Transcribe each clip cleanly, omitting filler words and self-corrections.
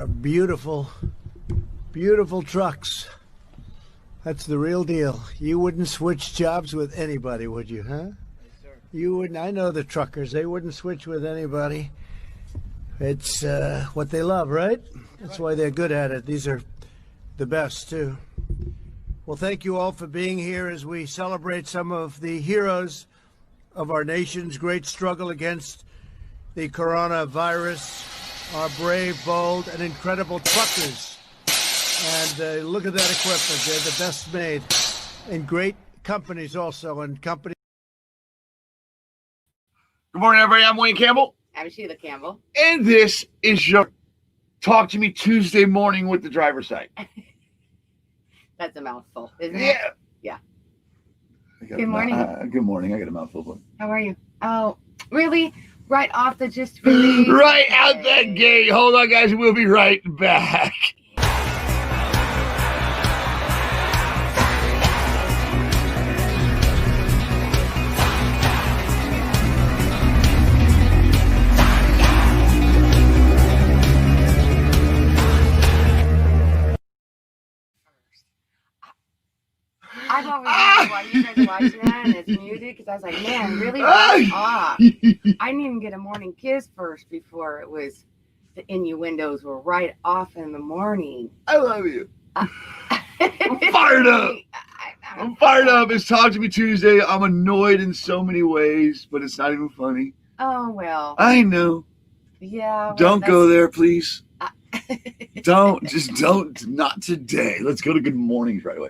Beautiful, beautiful trucks. That's the real deal. You wouldn't switch jobs with anybody, would you, huh? You wouldn't. I know the truckers. They wouldn't switch with anybody. It's what they love, right? That's why they're good at it. These are the best, too. Well, thank you all for being here as we celebrate some of the heroes of our nation's great struggle against the coronavirus, our brave, bold, and incredible truckers. And look at that equipment. They're the best made. And great companies also, and companies. Good morning, everybody. I'm Wayne Campbell. I'm Sheila Campbell. And this is your Talk to Me Tuesday morning with the driver's side. That's a mouthful, isn't it? Yeah. Good morning. Good morning. I got a mouthful. How are you? Oh, really? Right off the just really? Right out that gate. Hold on, guys. We'll be right back. I've always wondered why you guys are watching that and it's muted, because I was like, man, really right off. I didn't even get a morning kiss first before it was the innuendos were right off in the morning. I love you. I'm fired up. I'm fired up. It's Talk to Me Tuesday. I'm annoyed in so many ways, but it's not even funny. Oh, well. I know. Yeah. Well, don't go there, please. Don't. Not today. Let's go to good mornings right away.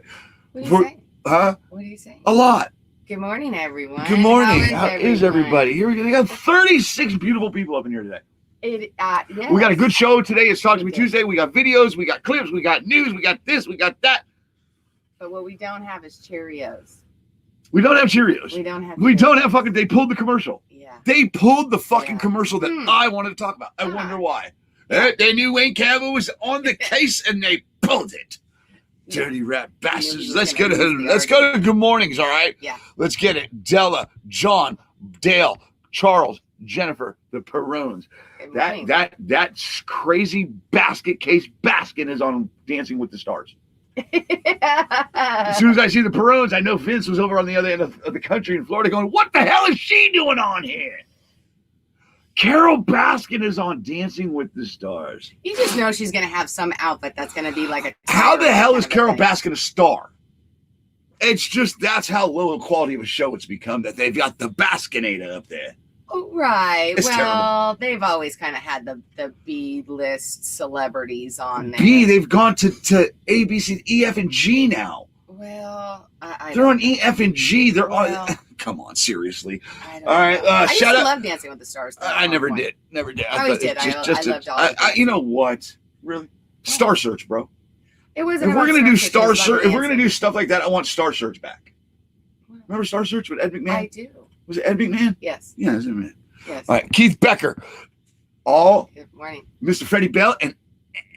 What do you say? Huh? What do you say? A lot. Good morning, everyone. Good morning. How is everybody? Here we go. We got 36 beautiful people up in here today. Yes. We got a good show today. It's Talk to Me Tuesday. We got videos, we got clips, we got news, we got this, we got that. But what we don't have is Cheerios. We don't have Cheerios. We don't have fucking. They pulled the commercial. Yeah. They pulled the fucking commercial that I wanted to talk about. I wonder why. They knew Wayne Campbell was on the case and they pulled it. Dirty rat bastards. Let's go to good mornings, all right? Yeah. Let's get it. Della, John, Dale, Charles, Jennifer, the Perones. That crazy basket case Baskin is on Dancing with the Stars. As soon as I see the Perones, I know Vince was over on the other end of the country in Florida going, what the hell is she doing on here? Carol Baskin is on Dancing with the Stars. You just know she's going to have some outfit that's going to be like a... How the hell is Carol Baskin a star? It's just, that's how low a quality of a show it's become, that they've got the Baskinator up there. Oh, right. It's terrible. They've always kind of had the B-list celebrities on there. They've gone to A, B, C, E, F, and G now. Well, they're on E, F, and G. They're on... Come on, seriously. All right. I used to love Dancing with the Stars. I never did. I always did. I loved all of it. You know what? Really? Star Search, bro. It was. If we're gonna do Star Search, if we're gonna do stuff like that, I want Star Search back. Remember Star Search with Ed McMahon? I do. Was it Ed McMahon? Yes. Yeah, it was Ed McMahon. Yes. All right, Keith Becker. Good morning. Mr. Freddie Bell and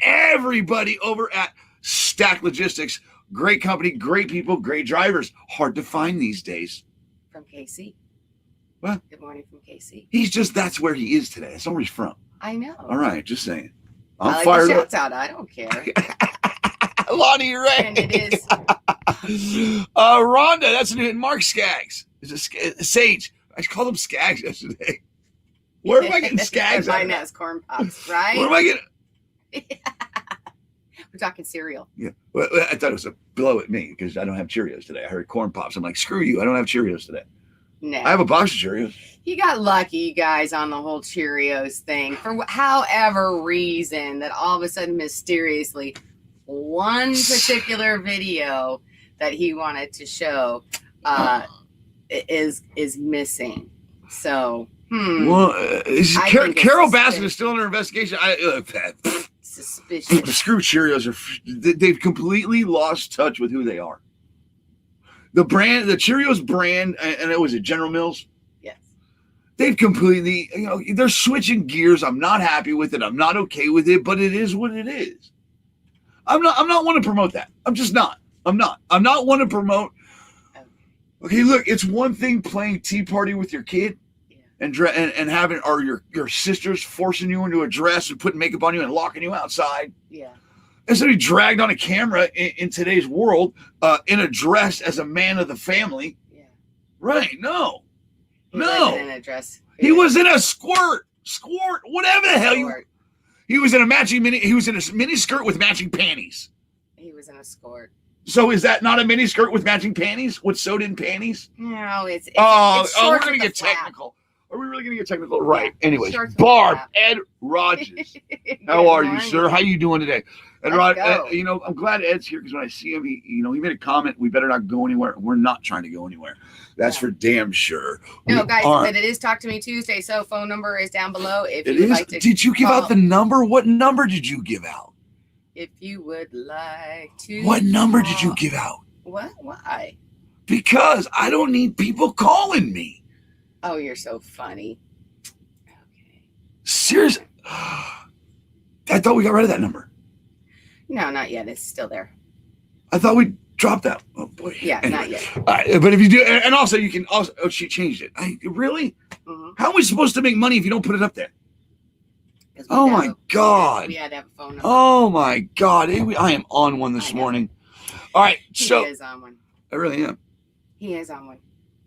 everybody over at Stack Logistics. Great company, great people, great drivers. Hard to find these days. From KC. What? Good morning from KC. That's where he is today. That's where he's from. I know. All right, just saying. I'm like fired up. Out. I don't care. Lonnie Ray. And it is. Rhonda, that's new. Mark Skaggs. Is it Sage? I called him Skaggs yesterday. Where am I getting Skaggs? Mine has corn pops, right? Where am I getting? We're talking cereal. Yeah. Well, I thought it was a blow at me because I don't have Cheerios today. I heard corn pops. I'm like, screw you. I don't have Cheerios today. No. I have a box of Cheerios. You got lucky, you guys, on the whole Cheerios thing. For however reason that all of a sudden, mysteriously, one particular video that he wanted to show is missing. So, Well, Carol Baskin is still under investigation. Suspicious. Screw Cheerios. They've completely lost touch with who they are. The Cheerios brand, and it was at General Mills. Yes. They've completely, they're switching gears. I'm not happy with it. I'm not okay with it, but it is what it is. I'm not one to promote that. I'm just not. I'm not one to promote. Okay, look, it's one thing playing Tea Party with your kid. Yeah. and having, or your sisters forcing you into a dress and putting makeup on you and locking you outside. Yeah. Instead of being dragged on a camera in today's world in a dress as a man of the family. Yeah. Right? No. He No. wasn't in a dress. He was in a squirt, whatever the hell Skort. He was in a he was in a mini skirt with matching panties. He was in a skort. So is that not a mini skirt with matching panties? With sewed-in panties? No, it's we're shorts going to with get a flap. technical. Are we really going to get technical? Right. Yeah. Anyways, Shorts with Barb, a flap. Ed Rogers. Good How are you, morning. sir? How you doing today? And Let's Rod, go. I'm glad Ed's here because when I see him, he made a comment. We better not go anywhere. We're not trying to go anywhere. That's for damn sure. No, We guys, aren't. but it is Talk to Me Tuesday, so phone number is down below. If It you would is. like to Did you give call- out the number? What number did you give out? If you would like to. What number did you call- give out? What? Why? Because I don't need people calling me. Oh, you're so funny. Okay. Seriously. I thought we got rid of that number. No, not yet. It's still there. I thought we dropped that. Oh boy. Yeah, Anyway. not yet. All right, but if you do, and also you can also. Oh, she changed it. Really? Mhm. How are we supposed to make money if you don't put it up there? 'Cause we Oh had my a- God. We had to have a phone number. Oh my God. I am on one this I know. morning. All right. He So is on one. I really am. He is on one.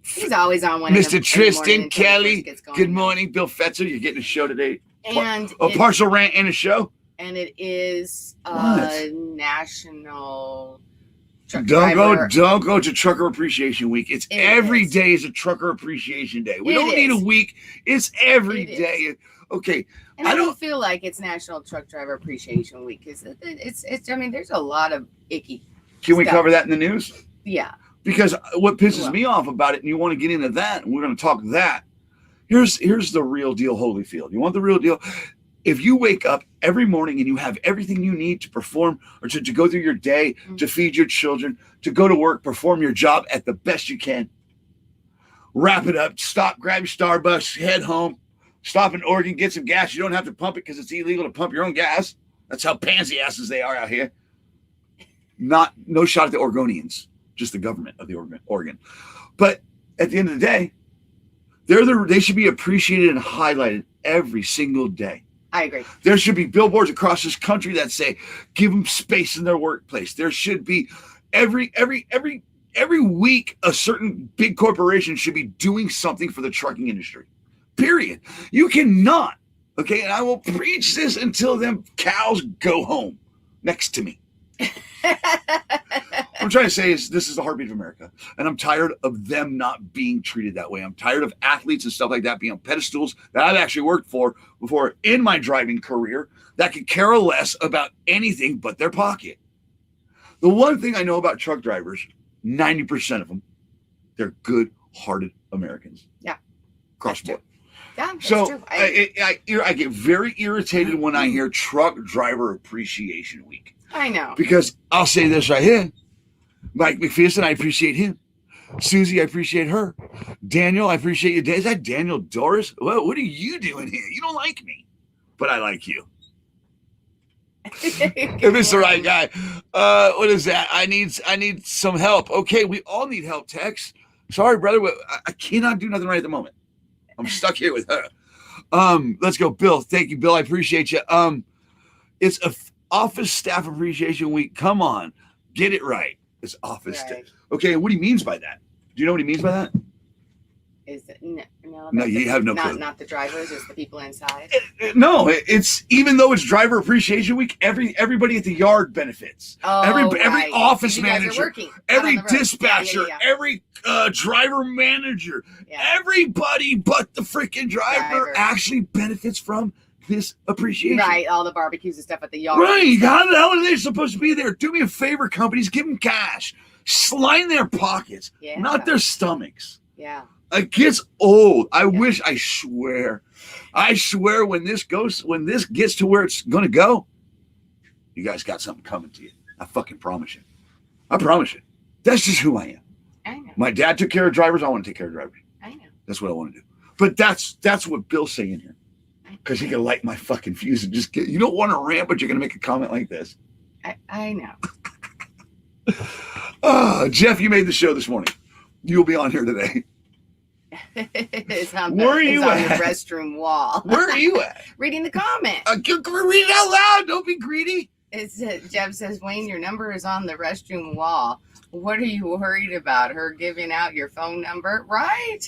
He's always on one. in the- Mr. in the Tristan morning until he Kelly. first gets going. Good morning. Bill Fetzer. You're getting a show today. And A it- partial rant and a show. and it is What? National Truck Don't Driver. go to Trucker Appreciation Week. It's It every is. day is a Trucker Appreciation Day. We It don't need a is. week. It's every It day. Okay. And I I don't- don't feel like it's National Truck Driver Appreciation Week because it's. I mean, there's a lot of icky. Can we Stuff. cover that in the news? Yeah. Because what pisses Well. me off about it, and you want to get into that, and we're going to talk that. Here's the real deal, Holyfield. You want the real deal? If you wake up every morning and you have everything you need to perform or to go through your day, to feed your children, to go to work, perform your job at the best you can, wrap it up, stop, grab your Starbucks, head home, stop in Oregon, get some gas. You don't have to pump it because it's illegal to pump your own gas. That's how pansy asses they are out here. No shot at the Oregonians, just the government of the Oregon. But at the end of the day, they should be appreciated and highlighted every single day. I agree. There should be billboards across this country that say, give them space in their workplace. There should be every week, a certain big corporation should be doing something for the trucking industry. Period. You cannot. Okay. And I will preach this until them cows go home next to me. What I'm trying to say is this is the heartbeat of America. And I'm tired of them not being treated that way. I'm tired of athletes and stuff like that being on pedestals that I've actually worked for before in my driving career that could care less about anything but their pocket. The one thing I know about truck drivers, 90% of them, they're good-hearted Americans. Yeah. Across the board. Yeah, that's So true. I get very irritated when I hear Truck Driver Appreciation Week. I know. Because I'll say this right here. Mike McPherson, I appreciate him. Susie, I appreciate her. Daniel, I appreciate you. Is that Daniel Doris? Well, what are you doing here? You don't like me, but I like you. If it's the right guy. What is that? I need some help. Okay, we all need help, Tex. Sorry, brother. I cannot do nothing right at the moment. I'm stuck here with her. Let's go, Bill. Thank you, Bill. I appreciate you. It's Office Staff Appreciation Week. Come on, get it right. It's office staff. Right. Okay, what he means by that? Do you know what he means by that? Is it no? No, you have no clue. Not the drivers, it's the people inside. No, it's even though it's Driver Appreciation Week, everybody at the yard benefits. Oh, every right. office You guys are manager, working out every on the road. dispatcher, Yeah. every driver manager, Yeah. everybody but the freaking driver Driver. actually benefits from this appreciation. Right, all the barbecues and stuff at the yard. Right. How the hell are they supposed to be there? Do me a favor, companies. Give them cash. Line their pockets, Yeah. not their stomachs. Yeah. It gets old. I swear when this gets to where it's going to go, you guys got something coming to you. I fucking promise you. I promise you. That's just who I am. I know. My dad took care of drivers. I want to take care of drivers. I know. That's what I want to do. But that's what Bill's saying here. Because he can light my fucking fuse and just get, you don't want to rant, but you're going to make a comment like this. I know. Jeff, you made the show this morning. You'll be on here today. It's on Where are it's you on at? the restroom wall. Where are you at? Reading the comment. Read it out loud. Don't be greedy. Jeff says, Wayne, your number is on the restroom wall. What are you worried about? Her giving out your phone number? Right?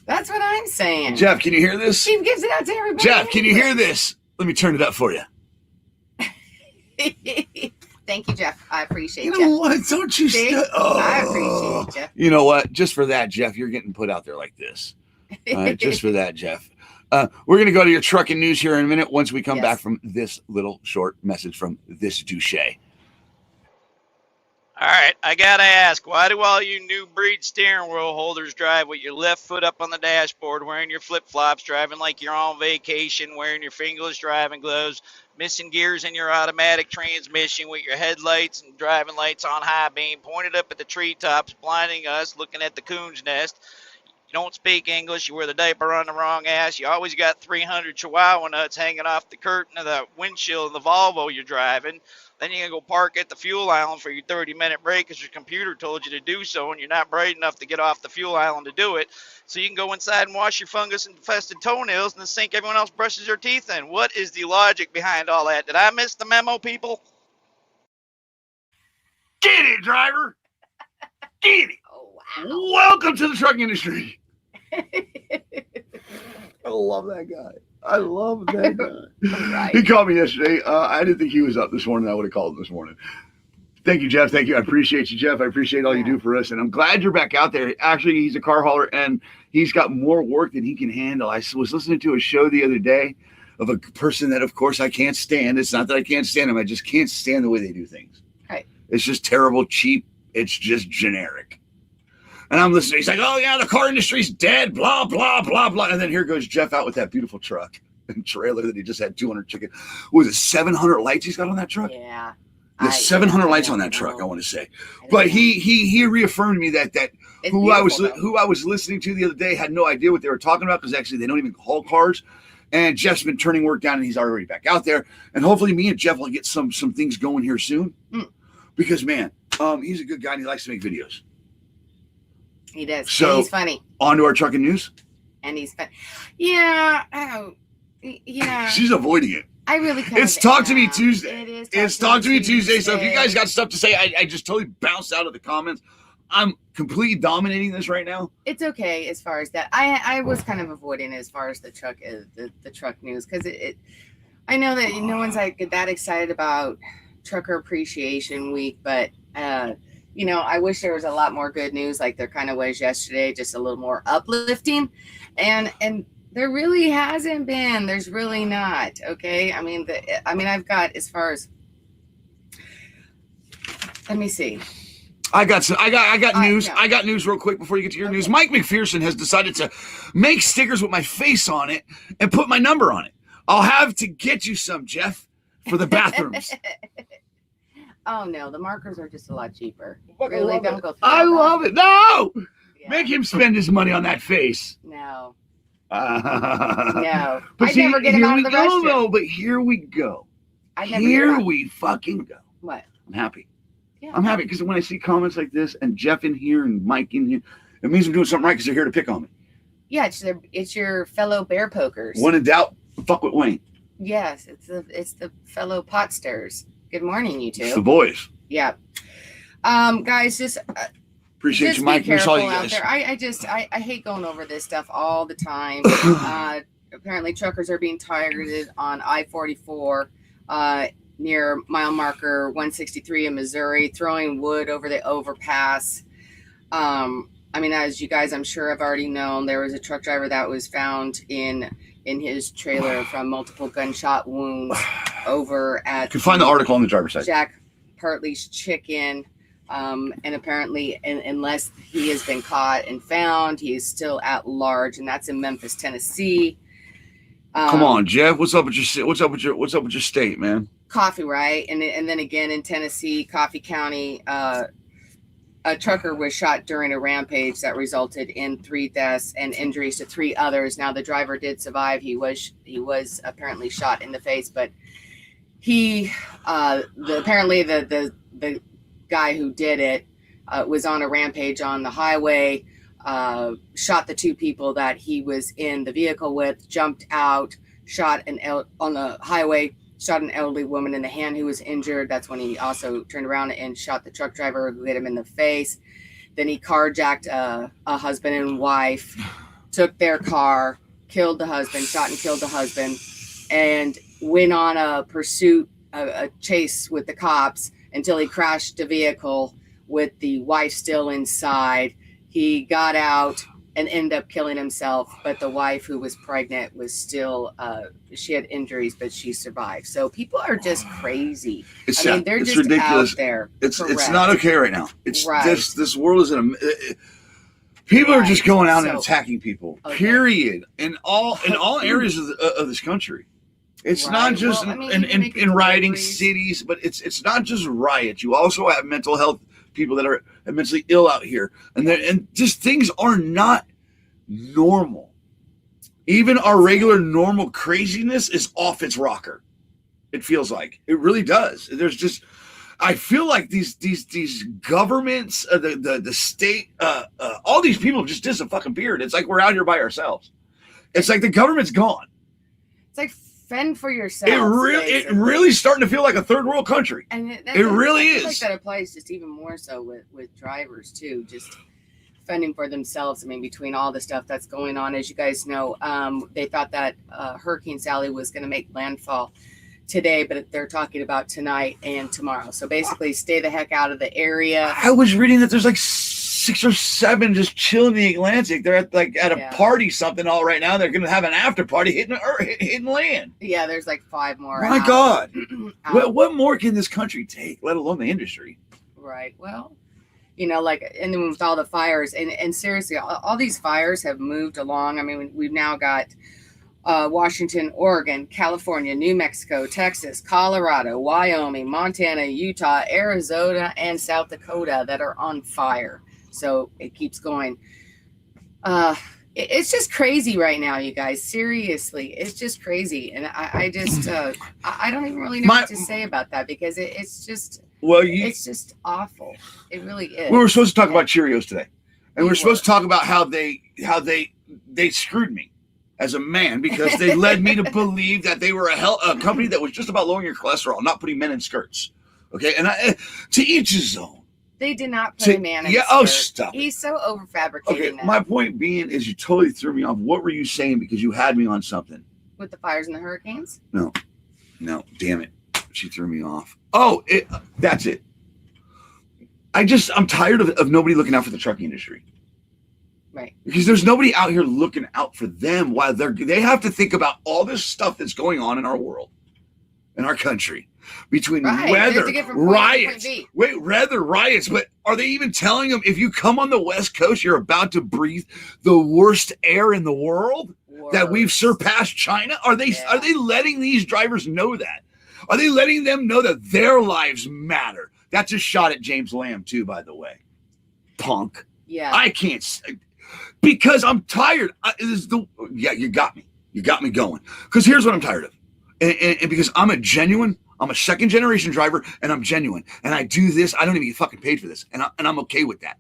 That's what I'm saying. Jeff, can you hear this? She gives it out to everybody. Jeff, can you hear this? Let me turn it up for you. Thank you, Jeff. I appreciate You Jeff. know what? Don't you? I appreciate it, Jeff. You know what? Just for that, Jeff, you're getting put out there like this. All right, just for that, Jeff. We're going to go to your trucking news here in a minute once we come back from this little short message from this douche. All right, I gotta ask, why do all you new breed steering wheel holders drive with your left foot up on the dashboard, wearing your flip-flops, driving like you're on vacation, wearing your fingerless driving gloves, missing gears in your automatic transmission with your headlights and driving lights on high beam, pointed up at the treetops, blinding us, looking at the coon's nest? You don't speak English, you wear the diaper on the wrong ass, you always got 300 Chihuahua nuts hanging off the curtain of the windshield of the Volvo you're driving. Then you're going to go park at the fuel island for your 30-minute break because your computer told you to do so, and you're not bright enough to get off the fuel island to do it. So you can go inside and wash your fungus-infested toenails in the sink everyone else brushes their teeth in. What is the logic behind all that? Did I miss the memo, people? Get it, driver. Get it. Oh, wow. Welcome to the trucking industry. I love that guy. I love that guy. Right. He called me yesterday. I didn't think he was up this morning. I would have called him this morning. Thank you, Jeff. Thank you. I appreciate you, Jeff. I appreciate all you do for us. And I'm glad you're back out there. Actually, he's a car hauler, and he's got more work than he can handle. I was listening to a show the other day of a person that, of course, I can't stand. It's not that I can't stand him. I just can't stand the way they do things. Right. It's just terrible, cheap. It's just generic. And I'm listening. He's like, oh, yeah, the car industry's dead, blah, blah, blah, blah. And then here goes Jeff out with that beautiful truck and trailer that he just had 200 chicken. What was it, 700 lights he's got on that truck? Yeah. There's 700 lights on that truck, I want to say. But he reaffirmed me that who I was listening to the other day had no idea what they were talking about, because actually they don't even haul cars. And Jeff's been turning work down, and he's already back out there. And hopefully me and Jeff will get some things going here soon. Because, man, he's a good guy, and he likes to make videos. He does. So, and he's funny. On to our trucking news. And he's funny. Yeah. Oh, yeah. She's avoiding it. I really kind It's Talk to Me Tuesday. It is. It's Talk to Me Tuesday. So if you guys got stuff to say, I just totally bounced out of the comments. I'm completely dominating this right now. It's okay as far as that. I was kind of avoiding as far as the truck news, because I know that no one's like that excited about Trucker Appreciation Week, but I wish there was a lot more good news like there kind of was yesterday, just a little more uplifting, and there really hasn't been. There's really not. Okay, I mean I've got, as far as, let me see. I got news. I got news real quick before you get to your news. Mike McPherson has decided to make stickers with my face on it and put my number on it. I'll have to get you some, Jeff, for the bathrooms. Oh no, the markers are just a lot cheaper. Really, don't go through I love it. No, yeah. Make him spend his money on that face. No. No. I never get him out of the restroom. No, but here we go. We fucking go. What? I'm happy. Yeah. I'm happy because when I see comments like this and Jeff in here and Mike in here, it means I'm doing something right, because they're here to pick on me. Yeah, it's your fellow bear pokers. When in doubt, fuck with Wayne. Yes, it's the fellow pot stirrers. Good morning, you two. It's the boys. Yeah. Guys, just appreciate you, Mike. Be careful Saw you out guys. there. I hate going over this stuff all the time. Apparently, truckers are being targeted on I-44 near mile marker 163 in Missouri, throwing wood over the overpass. As you guys, I'm sure, have already known, there was a truck driver that was found in his trailer from multiple gunshot wounds over at. You can find the article on the driver's side. Jack Partley's Chicken. And apparently, unless he has been caught and found, he is still at large, and that's in Memphis, Tennessee. Come on, Jeff. What's up with your state, man? Coffee, right? And then again in Tennessee, Coffee County, a trucker was shot during a rampage that resulted in 3 deaths and injuries to 3 others. Now, the driver did survive. He was apparently shot in the face, but apparently the guy who did it was on a rampage on the highway. shot the two people that he was in the vehicle with, jumped out, shot on the highway, shot an elderly woman in the hand who was injured. That's when he also turned around and shot the truck driver who hit him in the face. Then he carjacked a husband and wife, took their car, killed the husband, shot and killed the husband, and went on a pursuit, a chase with the cops until he crashed a vehicle with the wife still inside. He got out and ended up killing himself, but the wife, who was pregnant, was still, she had injuries, but she survived. So people are just crazy. They're just ridiculous. Out there. It's not okay right now. It's right. This world is people are just going out and attacking people. Okay. Period. In all areas of this country. It's not just in rioting cities, but it's not just riots. You also have mental health people that are mentally ill out here, and just things are not normal. Even our regular normal craziness is off its rocker. It feels like it really does. There's just, I feel like these governments, the state, all these people just disappeared. It's like we're out here by ourselves. It's like the government's gone. It's like fend for yourself. It really starting to feel like a third world country. And it really is. I think that applies just even more so with drivers too, just fending for themselves. I mean, between all the stuff that's going on, as you guys know, they thought that Hurricane Sally was going to make landfall today, but they're talking about tonight and tomorrow. So basically, stay the heck out of the area. I was reading that there's like 6 or 7 just chilling in the Atlantic. They're at a party something all right now. They're going to have an after party hitting land. Yeah, there's like 5 more. My God. What more can this country take, let alone the industry? Right. Well, and then with all the fires, and seriously, all these fires have moved along. I mean, we've now got Washington, Oregon, California, New Mexico, Texas, Colorado, Wyoming, Montana, Utah, Arizona, and South Dakota that are on fire. So it keeps going. It's just crazy right now, you guys. Seriously, it's just crazy. And I just, I don't even really know what to say about that, because it's just, it's just awful. It really is. We were supposed to talk about Cheerios today. And we're supposed to talk about how they screwed me as a man, because they led me to believe that they were a company that was just about lowering your cholesterol, not putting men in skirts. Okay. And to each his own. They did not put a man in skirt. Oh, stop. He's so overfabricating. Okay, my point being is you totally threw me off. What were you saying? Because you had me on something. With the fires and the hurricanes? No, damn it. She threw me off. Oh, that's it. I'm tired of nobody looking out for the trucking industry. Right. Because there's nobody out here looking out for them while they have to think about all this stuff that's going on in our world, in our country. Between weather, riots. Weather, riots. But are they even telling them, if you come on the West Coast, you're about to breathe the worst air in the world? That we've surpassed China? Are they letting these drivers know that? Are they letting them know that their lives matter? That's a shot at James Lamb too, by the way. Punk. Yeah. I can't, because I'm tired. You got me. You got me going. Because here's what I'm tired of. And because I'm a second generation driver, and I'm genuine, and I do this. I don't even get fucking paid for this, and I'm okay with that.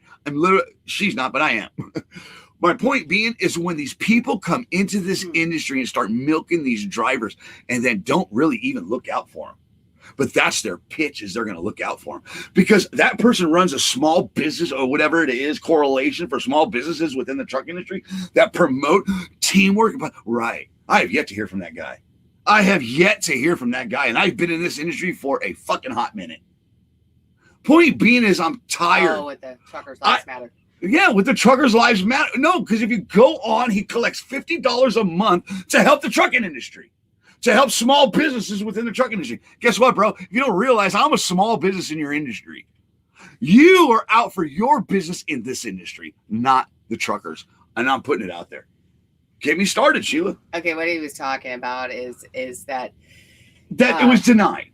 She's not, but I am. My point being is, when these people come into this industry and start milking these drivers, and then don't really even look out for them, but that's their pitch, is they're going to look out for them, because that person runs a small business or whatever it is, correlation for small businesses within the truck industry that promote teamwork. But I have yet to hear from that guy. And I've been in this industry for a fucking hot minute. Point being is, I'm tired. Oh, with the Truckers' Lives Matter. Yeah, with the Truckers' Lives Matter. No, because if you go on, he collects $50 a month to help the trucking industry, to help small businesses within the trucking industry. Guess what, bro? If you don't realize, I'm a small business in your industry. You are out for your business in this industry, not the truckers. And I'm putting it out there. Get me started, Sheila. Okay, what he was talking about is that it was denied.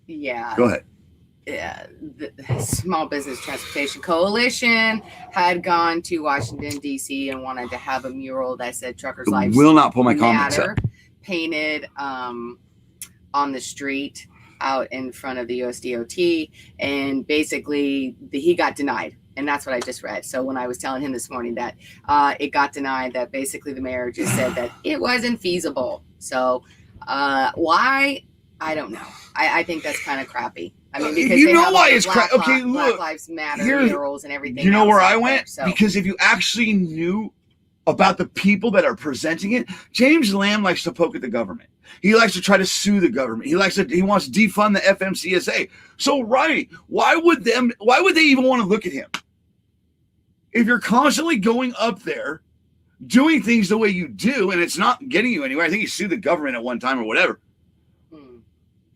Yeah. Go ahead. Yeah, the Small Business Transportation Coalition had gone to Washington, D.C. and wanted to have a mural that said Truckers' Lives Will not pull my comments up. Painted on the street out in front of the USDOT, and basically he got denied. And that's what I just read. So when I was telling him this morning that it got denied, that basically the mayor just said that it wasn't feasible. So why? I don't know. I think that's kind of crappy. I mean, because you they know have why all it's the crappy. Okay, Black look, Lives Matter here- murals and everything. You know where else I out went? there, so. Because if you actually knew about the people that are presenting it, James Lamb likes to poke at the government. He likes to try to sue the government. He wants to defund the FMCSA. So right, why would they even want to look at him? If you're constantly going up there doing things the way you do and it's not getting you anywhere. I think he sued the government at one time or whatever.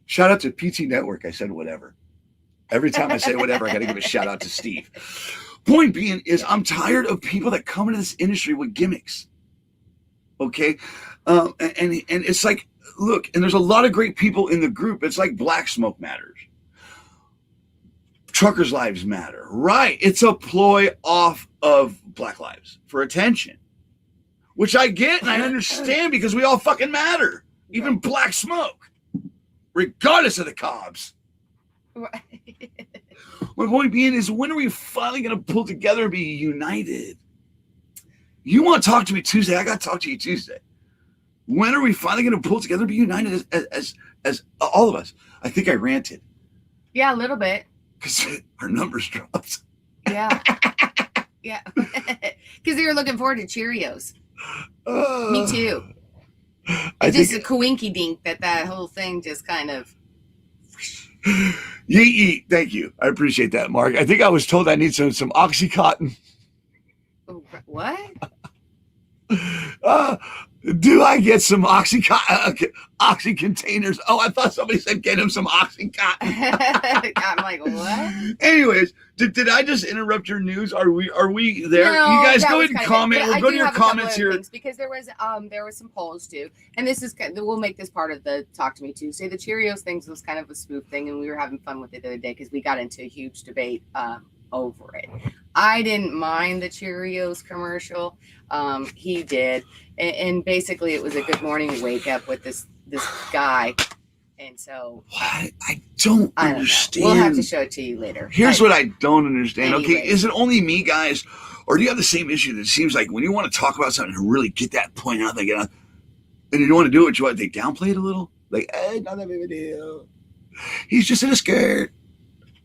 Shout out to PT Network. I said whatever. Every time I say whatever, I got to give a shout out to Steve. Point being is I'm tired of people that come into this industry with gimmicks. Okay? And it's like, look, and there's a lot of great people in the group. It's like Black Smoke Matters. Truckers' Lives Matter. Right. It's a ploy off of Black Lives for attention. Which I get and I understand because we all fucking matter. Even Black Smoke. Regardless of the cobs. Right. My point being is, when are we finally going to pull together and be united? You want to talk to me Tuesday? I got to talk to you Tuesday. When are we finally going to pull together and be united as all of us? I think I ranted. Yeah, a little bit. Because our numbers dropped. Yeah. Yeah. Because they were looking forward to Cheerios. Me too. It's just a coinky dink that whole thing just kind of. Yeet. Thank you. I appreciate that, Mark. I think I was told I need some Oxycontin. What? Do I get some Oxy containers? Oh, I thought somebody said get him some Oxycontin. I'm like, what? Anyways, did I just interrupt your news? Are we there? No, you guys that go was ahead and kind of comment. it. We'll I go to do your have a couple comments of here. things because there was some polls too, and this is we'll make this part of the Talk to Me Tuesday. The Cheerios things was kind of a spoof thing, and we were having fun with it the other day because we got into a huge debate over it. I didn't mind the Cheerios commercial. He did, and basically it was a good morning wake up with this guy. And so I don't understand. We'll have to show it to you later. Here's what I don't understand. Anyways. Okay, is it only me, guys, or do you have the same issue that it seems like when you want to talk about something and really get that point out, and you don't want to do it, they downplay it a little? Like, hey, not that big of a deal. He's just in a skirt.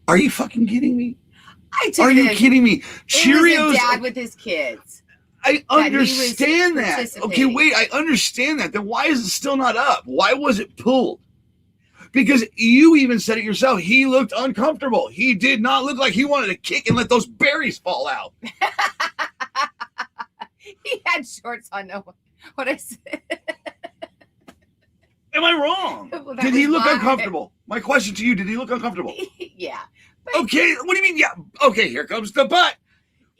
Are you fucking kidding me? Are you kidding me? Cheerios. It was a dad with his kids. I understand that. Okay, wait, I understand that. Then why is it still not up? Why was it pulled? Because you even said it yourself. He looked uncomfortable. He did not look like he wanted to kick and let those berries fall out. He had shorts on. No, what I said. Am I wrong? Well, did he look uncomfortable? My question to you, did he look uncomfortable? Yeah. Okay, what do you mean? Yeah. Okay, here comes the but.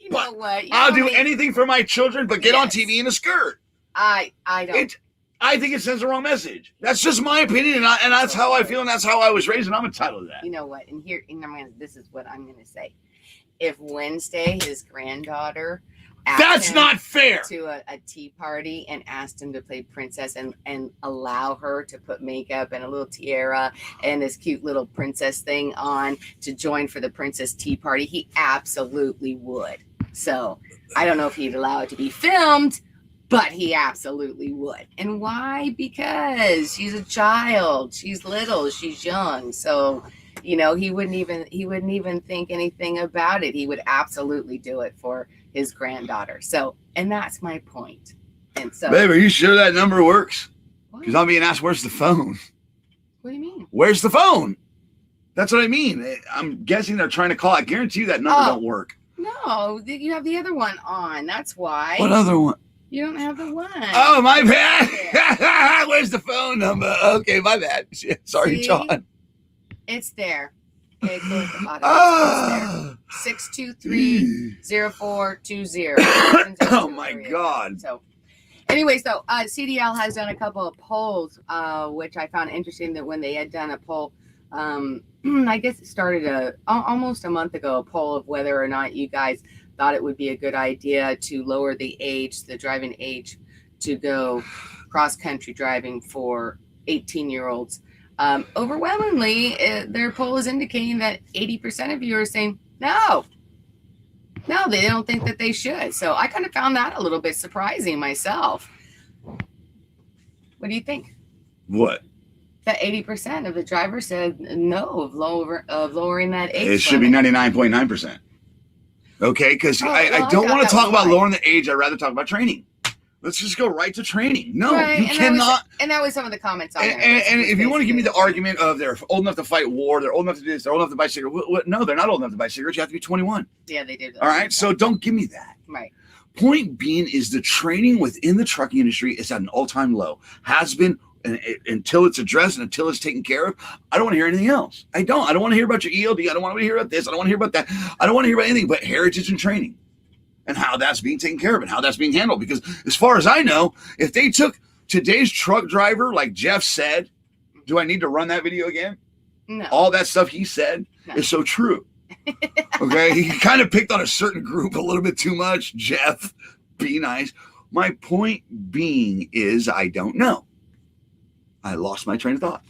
You know what? I'll do anything for my children, but get on TV in a skirt. I don't. I think it sends the wrong message. That's just my opinion, and that's how I feel, and that's how I was raised, and I'm entitled to that. You know what? This is what I'm gonna say. If Wednesday, his granddaughter, that's not fair. To a tea party and asked him to play princess and allow her to put makeup and a little tiara and this cute little princess thing on to join for the princess tea party, he absolutely would. So I don't know if he'd allow it to be filmed, but he absolutely would. And why? Because she's a child. She's little. She's young. So, he wouldn't even think anything about it. He would absolutely do it for his granddaughter. So, and that's my point. And so, babe, are you sure that number works? Because I'm being asked, where's the phone? What do you mean? Where's the phone? That's what I mean. I'm guessing they're trying to call. I guarantee you that number don't work. No, you have the other one on. That's why. What other one? You don't have the one. Oh, my bad. Where's the phone number? Okay, my bad. Sorry, See? John. It's there. Okay, go at the bottom. It's there. 623-0420. Oh, my God. So, anyway, CDL has done a couple of polls, which I found interesting that when they had done a poll, I guess it started almost a month ago, a poll of whether or not you guys thought it would be a good idea to lower the driving age to go cross-country driving for 18-year-olds. Overwhelmingly, their poll is indicating that 80% of you are saying no. No, they don't think that they should. So I kind of found that a little bit surprising myself. What do you think? What? That 80% of the drivers said no of lowering that age. It should be 99.9%. Okay, because I don't want to talk about lowering the age. I'd rather talk about training. Let's just go right to training. No, right. you cannot. That was some of the comments on there. And if you want to give me the argument of they're old enough to fight war, they're old enough to do this, they're old enough to buy cigarettes. No, they're not old enough to buy cigarettes. You have to be 21. Yeah, they did. All right, so don't give me that. Right. Point being is the training within the trucking industry is at an all-time low. Has been until it's addressed and until it's taken care of. I don't want to hear anything else. I don't want to hear about your ELD. I don't want to hear about this. I don't want to hear about that. I don't want to hear about anything but heritage and training and how that's being taken care of and how that's being handled. Because as far as I know, if they took today's truck driver, like Jeff said, do I need to run that video again? No. All that stuff he said is so true. Okay. He kind of picked on a certain group a little bit too much. Jeff, be nice. My point being is I don't know. I lost my train of thought.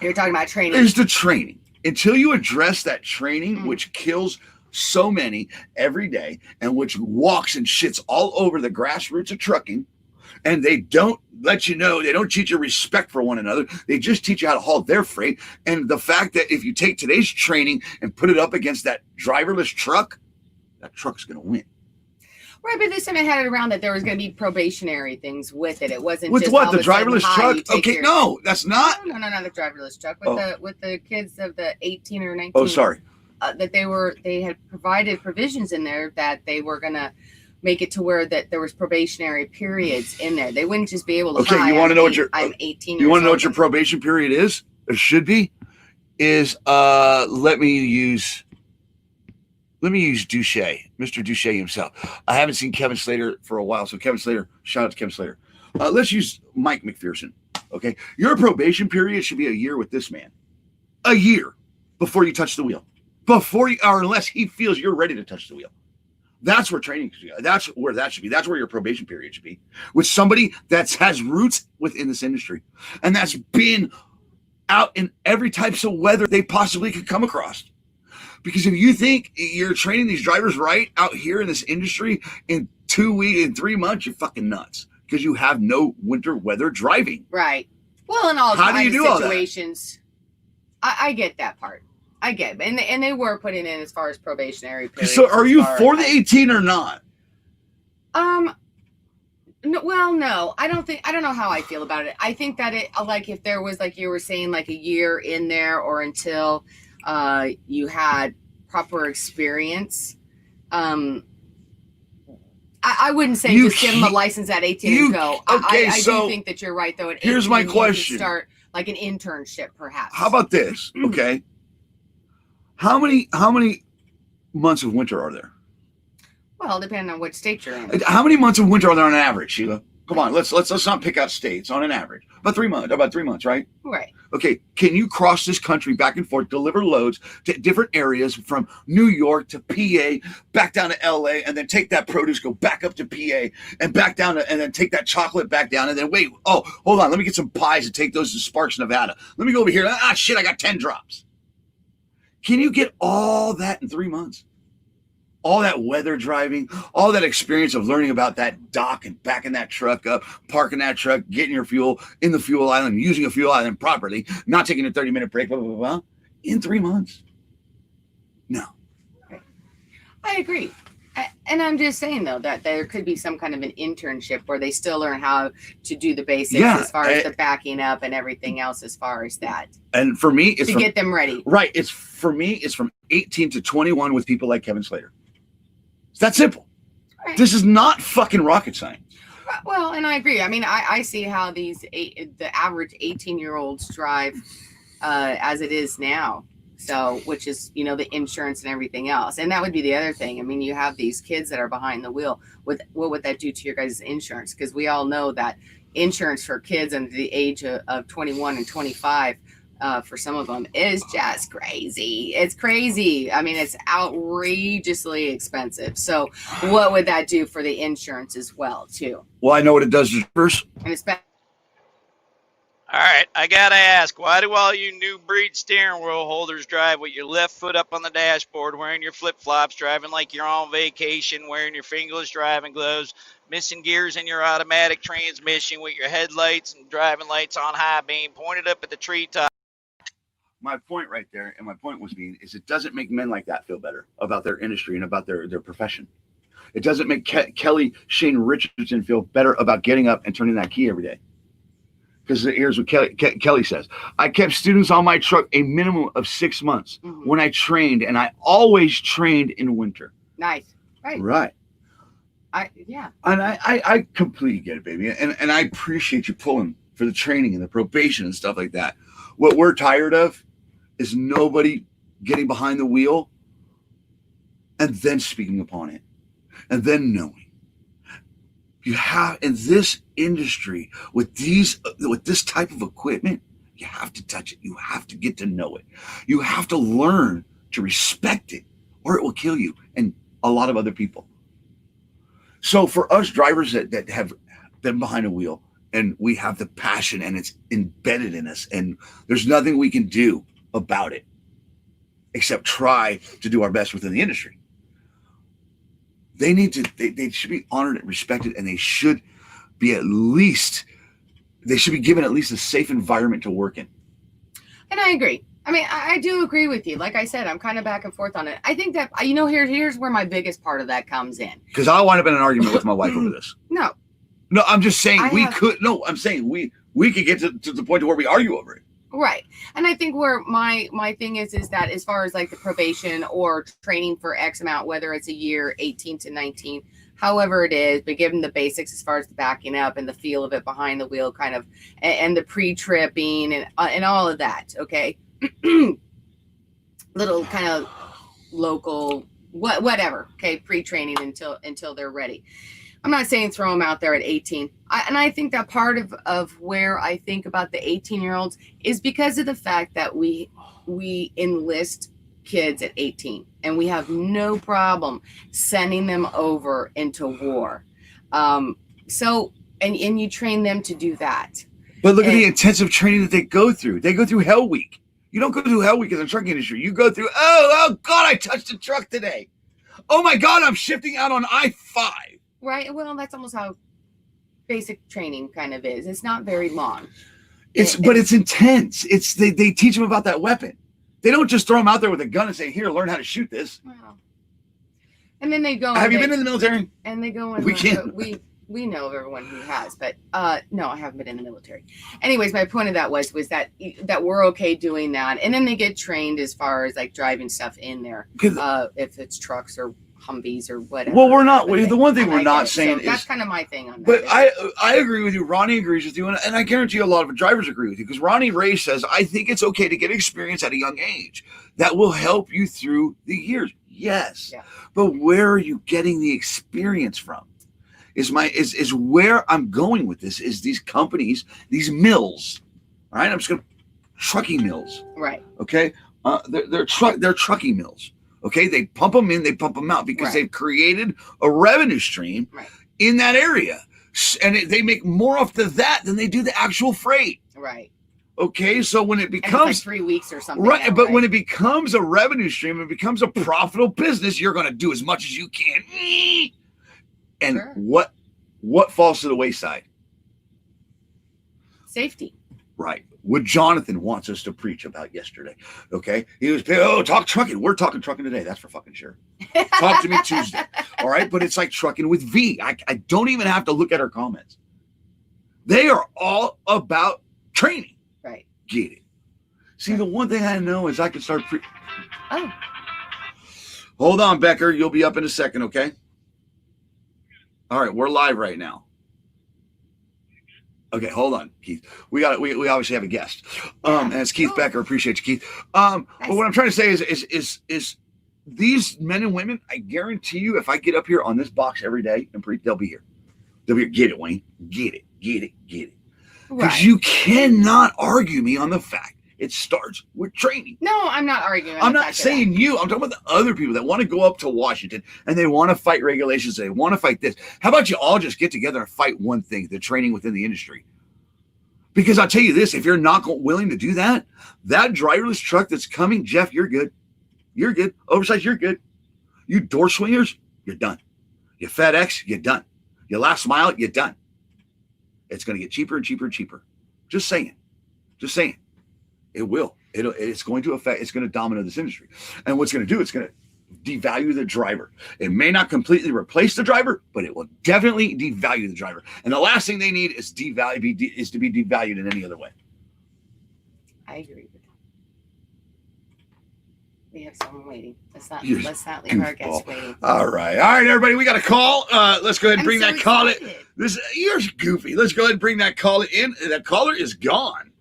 You're talking about training. There's the training. Until you address that training, which kills so many every day and which walks and shits all over the grassroots of trucking, and they don't let you know, they don't teach you respect for one another. They just teach you how to haul their freight. And the fact that if you take today's training and put it up against that driverless truck, that truck's going to win. Right, but this time I had it around that there was going to be probationary things with it. It wasn't with just what all the of a sudden, driverless "Hi, truck. you take Okay, your-" no, that's not. No, not the driverless truck. With the kids of the 18 or 19. Oh, sorry. That they had provided provisions in there that they were going to make it to where that there was probationary periods in there. They wouldn't just be able to. Okay, you want to know what your I'm 18. You want to know what your probation period is? It should be. Is let me use Duche, Mr. Duche himself. I haven't seen Kevin Slater for a while, so Kevin Slater, shout out to Kevin Slater. Let's use Mike McPherson. Okay, your probation period should be a year with this man, a year before you touch the wheel, or unless he feels you're ready to touch the wheel. That's where training. That's where that should be. That's where your probation period should be with somebody that has roots within this industry and that's been out in every types of weather they possibly could come across. Because if you think you're training these drivers right out here in this industry in 2 weeks, in 3 months, you're fucking nuts. Because you have no winter weather driving. Right. Well, in all How do you do all that? situations, I get that part. I get it. And they were putting in as far as probationary periods. So are you for the 18 or not? No, well, no, I don't know how I feel about it. I think that it, like, if there was, like you were saying, like a year in there or until you had proper experience, I wouldn't say just give them a license at 18 and go. Okay, I so do think that you're right, though. At 18, here's my question. Start like an internship, perhaps. How about this? Okay. How many months of winter are there? Well, depending on what state you're in. How many months of winter are there on average, Sheila? Come on, let's not pick out states on an average. About 3 months, right? Right. Okay, can you cross this country back and forth, deliver loads to different areas from New York to PA, back down to LA, and then take that produce, go back up to PA, and back down to, and then take that chocolate back down, and then wait, oh, hold on, let me get some pies and take those to Sparks, Nevada. Let me go over here. Ah, shit, I got 10 drops. Can you get all that in 3 months? All that weather driving, all that experience of learning about that dock and backing that truck up, parking that truck, getting your fuel in the fuel island, using a fuel island properly, not taking a 30-minute break, blah, blah, blah, blah, in 3 months? No. I agree. And I'm just saying, though, that there could be some kind of an internship where they still learn how to do the basics as far as the backing up and everything else as far as that. And for me, it's to get them ready. Right. It's from 18 to 21 with people like Kevin Slater. It's that simple. Right. This is not fucking rocket science. Well, and I agree. I mean, I see how the average 18-year-olds drive as it is now. So, which is, the insurance and everything else. And that would be the other thing. I mean, you have these kids that are behind the wheel. What would that do to your guys' insurance? Because we all know that insurance for kids under the age of 21 and 25, for some of them, is just crazy. It's crazy. I mean, it's outrageously expensive. So what would that do for the insurance as well, too? Well, I know what it does first. And it's All right, I gotta ask, why do all you new breed steering wheel holders drive with your left foot up on the dashboard, wearing your flip-flops, driving like you're on vacation, wearing your fingerless driving gloves, missing gears in your automatic transmission with your headlights and driving lights on high beam, pointed up at the treetop? My point right there, and my point was being, is it doesn't make men like that feel better about their industry and about their profession. It doesn't make Kelly Shane Richardson feel better about getting up and turning that key every day. Because here's what Kelly says. I kept students on my truck a minimum of 6 months when I trained, and I always trained in winter. Nice. Right. Right. Yeah. And I completely get it, baby. And I appreciate you pulling for the training and the probation and stuff like that. What we're tired of is nobody getting behind the wheel and then speaking upon it and then knowing. You have, in this industry with this type of equipment, you have to touch it. You have to get to know it. You have to learn to respect it, or it will kill you and a lot of other people. So for us drivers that have been behind a wheel and we have the passion and it's embedded in us and there's nothing we can do about it except try to do our best within the industry. They should be honored and respected, and they should be given at least a safe environment to work in. And I agree. I mean, I do agree with you. Like I said, I'm kind of back and forth on it. I think that, here's where my biggest part of that comes in. Because I wind up in an argument with my wife over this. No, I'm just saying I'm saying we could get to the point to where we argue over it. Right. And I think where my thing is that as far as like the probation or training for X amount, whether it's a year, 18 to 19, however it is, but given the basics as far as the backing up and the feel of it behind the wheel kind of, and the pre-tripping and all of that. Okay. Little kind of local, whatever. Okay. Pre-training until they're ready. I'm not saying throw them out there at 18. I think that part of where I think about the 18-year-olds is because of the fact that we enlist kids at 18 and we have no problem sending them over into war. So you train them to do that. But look at the intensive training that they go through. They go through Hell Week. You don't go through Hell Week in the trucking industry. You go through, oh God, I touched a truck today. Oh my God, I'm shifting out on I-5. Right. Well, that's almost how basic training kind of is. It's not very long. But it's intense. They teach them about that weapon. They don't just throw them out there with a gun and say, "Here, learn how to shoot this." Wow. And then they go. Have you been in the military? And they go and we know of everyone who has, but no, I haven't been in the military. Anyways, my point of that was that we're okay doing that, and then they get trained as far as like driving stuff in there, if it's trucks or Humvees or whatever. Well, we're not. The one thing we're not saying is that's kind of my thing on that. But I agree with you. Ronnie agrees with you, and I guarantee you a lot of drivers agree with you because Ronnie Ray says I think it's okay to get experience at a young age. That will help you through the years. Yes, yeah. But where are you getting the experience from? Is where I'm going with this? Is these companies, these mills? All right, I'm just going to trucking mills. Right. Okay. They're trucking mills. Okay, they pump them in, they pump them out because they've created a revenue stream in that area. And they make more off of that than they do the actual freight. Right. Okay, so when it becomes like 3 weeks or something. Right, but when it becomes a revenue stream, it becomes a profitable business, you're going to do as much as you can. And what falls to the wayside? Safety. Right. What Jonathan wants us to preach about yesterday. Okay. He was, talk trucking. We're talking trucking today. That's for fucking sure. Talk to me Tuesday. All right. But it's like trucking with V. I don't even have to look at her comments. They are all about training. Right. Get it. See, the one thing I know is I can start Hold on, Becker. You'll be up in a second. Okay. All right. We're live right now. Okay, hold on, Keith. We obviously have a guest. And it's Keith Becker. Appreciate you, Keith. But what I'm trying to say is these men and women, I guarantee you, if I get up here on this box every day and preach, they'll be here. They'll be here. Get it, Wayne. Get it. Because you cannot argue me on the fact it starts with training. No, I'm not arguing. I'm not saying you. I'm talking about the other people that want to go up to Washington and they want to fight regulations. They want to fight this. How about you all just get together and fight one thing, the training within the industry? Because I'll tell you this, if you're not willing to do that, that driverless truck that's coming, Jeff, you're good. You're good. Oversized, you're good. You door swingers, you're done. You FedEx, you're done. You last mile, you're done. It's going to get cheaper and cheaper and cheaper. Just saying. Just saying. It will. It's going to affect, it's going to domino this industry. And what's going to do, it's going to devalue the driver. It may not completely replace the driver, but it will definitely devalue the driver. And the last thing they need is to be devalued in any other way. I agree with that. We have someone waiting. Let's not leave our guests waiting. All right, everybody. We got a call. Let's go ahead and bring that call in. You're goofy. Let's go ahead and bring that call in. That caller is gone.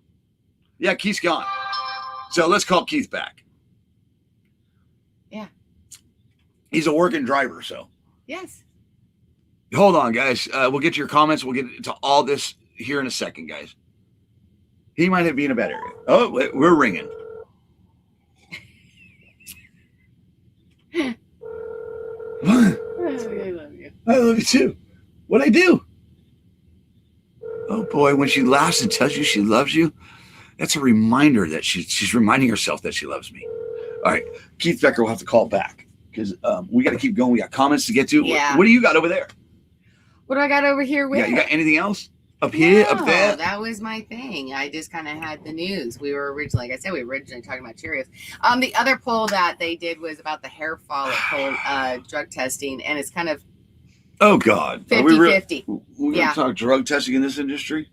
Yeah, Keith's gone. So let's call Keith back. Yeah. He's a working driver, so. Yes. Hold on, guys. We'll get to your comments. We'll get to all this here in a second, guys. He might be in a bad area. Oh, we're ringing. What? I love you. I love you too. What'd I do? Oh boy, when she laughs and tells you she loves you, that's a reminder that she's reminding herself that she loves me. All right, Keith Becker will have to call back because we got to keep going. We got comments to get to. Yeah. What do you got over there? What do I got over here with? Yeah, you got anything else? Up here, No, up there? that was my thing. I just kind of had the news. We were originally, like I said, talking about Cheerios. The other poll that they did was about the hair follicle drug testing, and it's kind of Oh, God. 50-50. We're going to talk drug testing in this industry?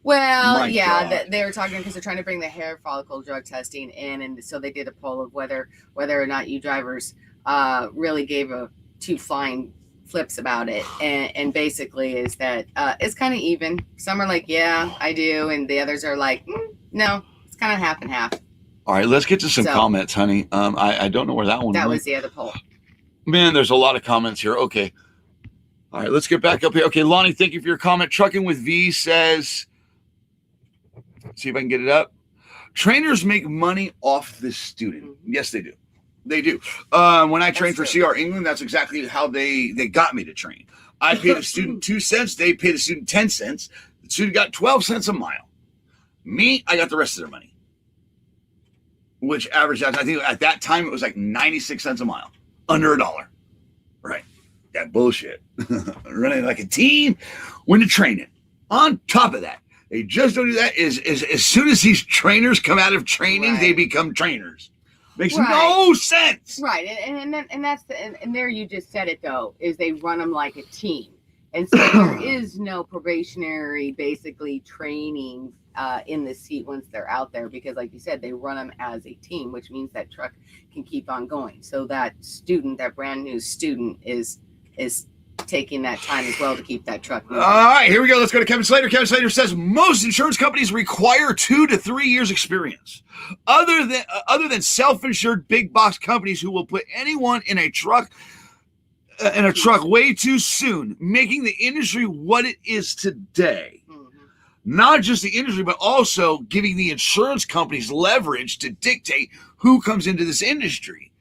Well, My yeah, God. they were talking because they're trying to bring the hair follicle drug testing in, and so they did a poll of whether or not you drivers really gave two flying flips about it, and basically is that it's kind of even. Some are like, yeah, I do, and the others are like, no, it's kind of half and half. All right, let's get to some comments, honey. I don't know where that one That went. was the other poll. Man, there's a lot of comments here. Okay. All right, let's get back up here. Okay, Lonnie, thank you for your comment. Trucking with V says, see if I can get it up. Trainers make money off the student. Mm-hmm. Yes, they do. They do. When I trained for true. CR England, that's exactly how they got me to train. I paid a student 2 cents. They paid a student 10 cents. The student got 12 cents a mile. Me, I got the rest of their money, which averaged out, I think at that time, it was like 96 cents a mile, under $1. Right. That bullshit. Running like a team when to training. On top of that, they just don't do that. Is as soon as these trainers come out of training, they become trainers. Makes no sense. Right, and that's and there you just said it though, is they run them like a team, and so there is no probationary basically training in the seat once they're out there, because like you said, they run them as a team, which means that truck can keep on going. So that student, that brand new student, is taking that time as well to keep that truck moving. All right, here we go. Let's go to Kevin Slater. Kevin Slater says most insurance companies require 2 to 3 years experience. Other than self-insured big box companies who will put anyone in a truck way too soon, making the industry what it is today. Mm-hmm. Not just the industry, but also giving the insurance companies leverage to dictate who comes into this industry.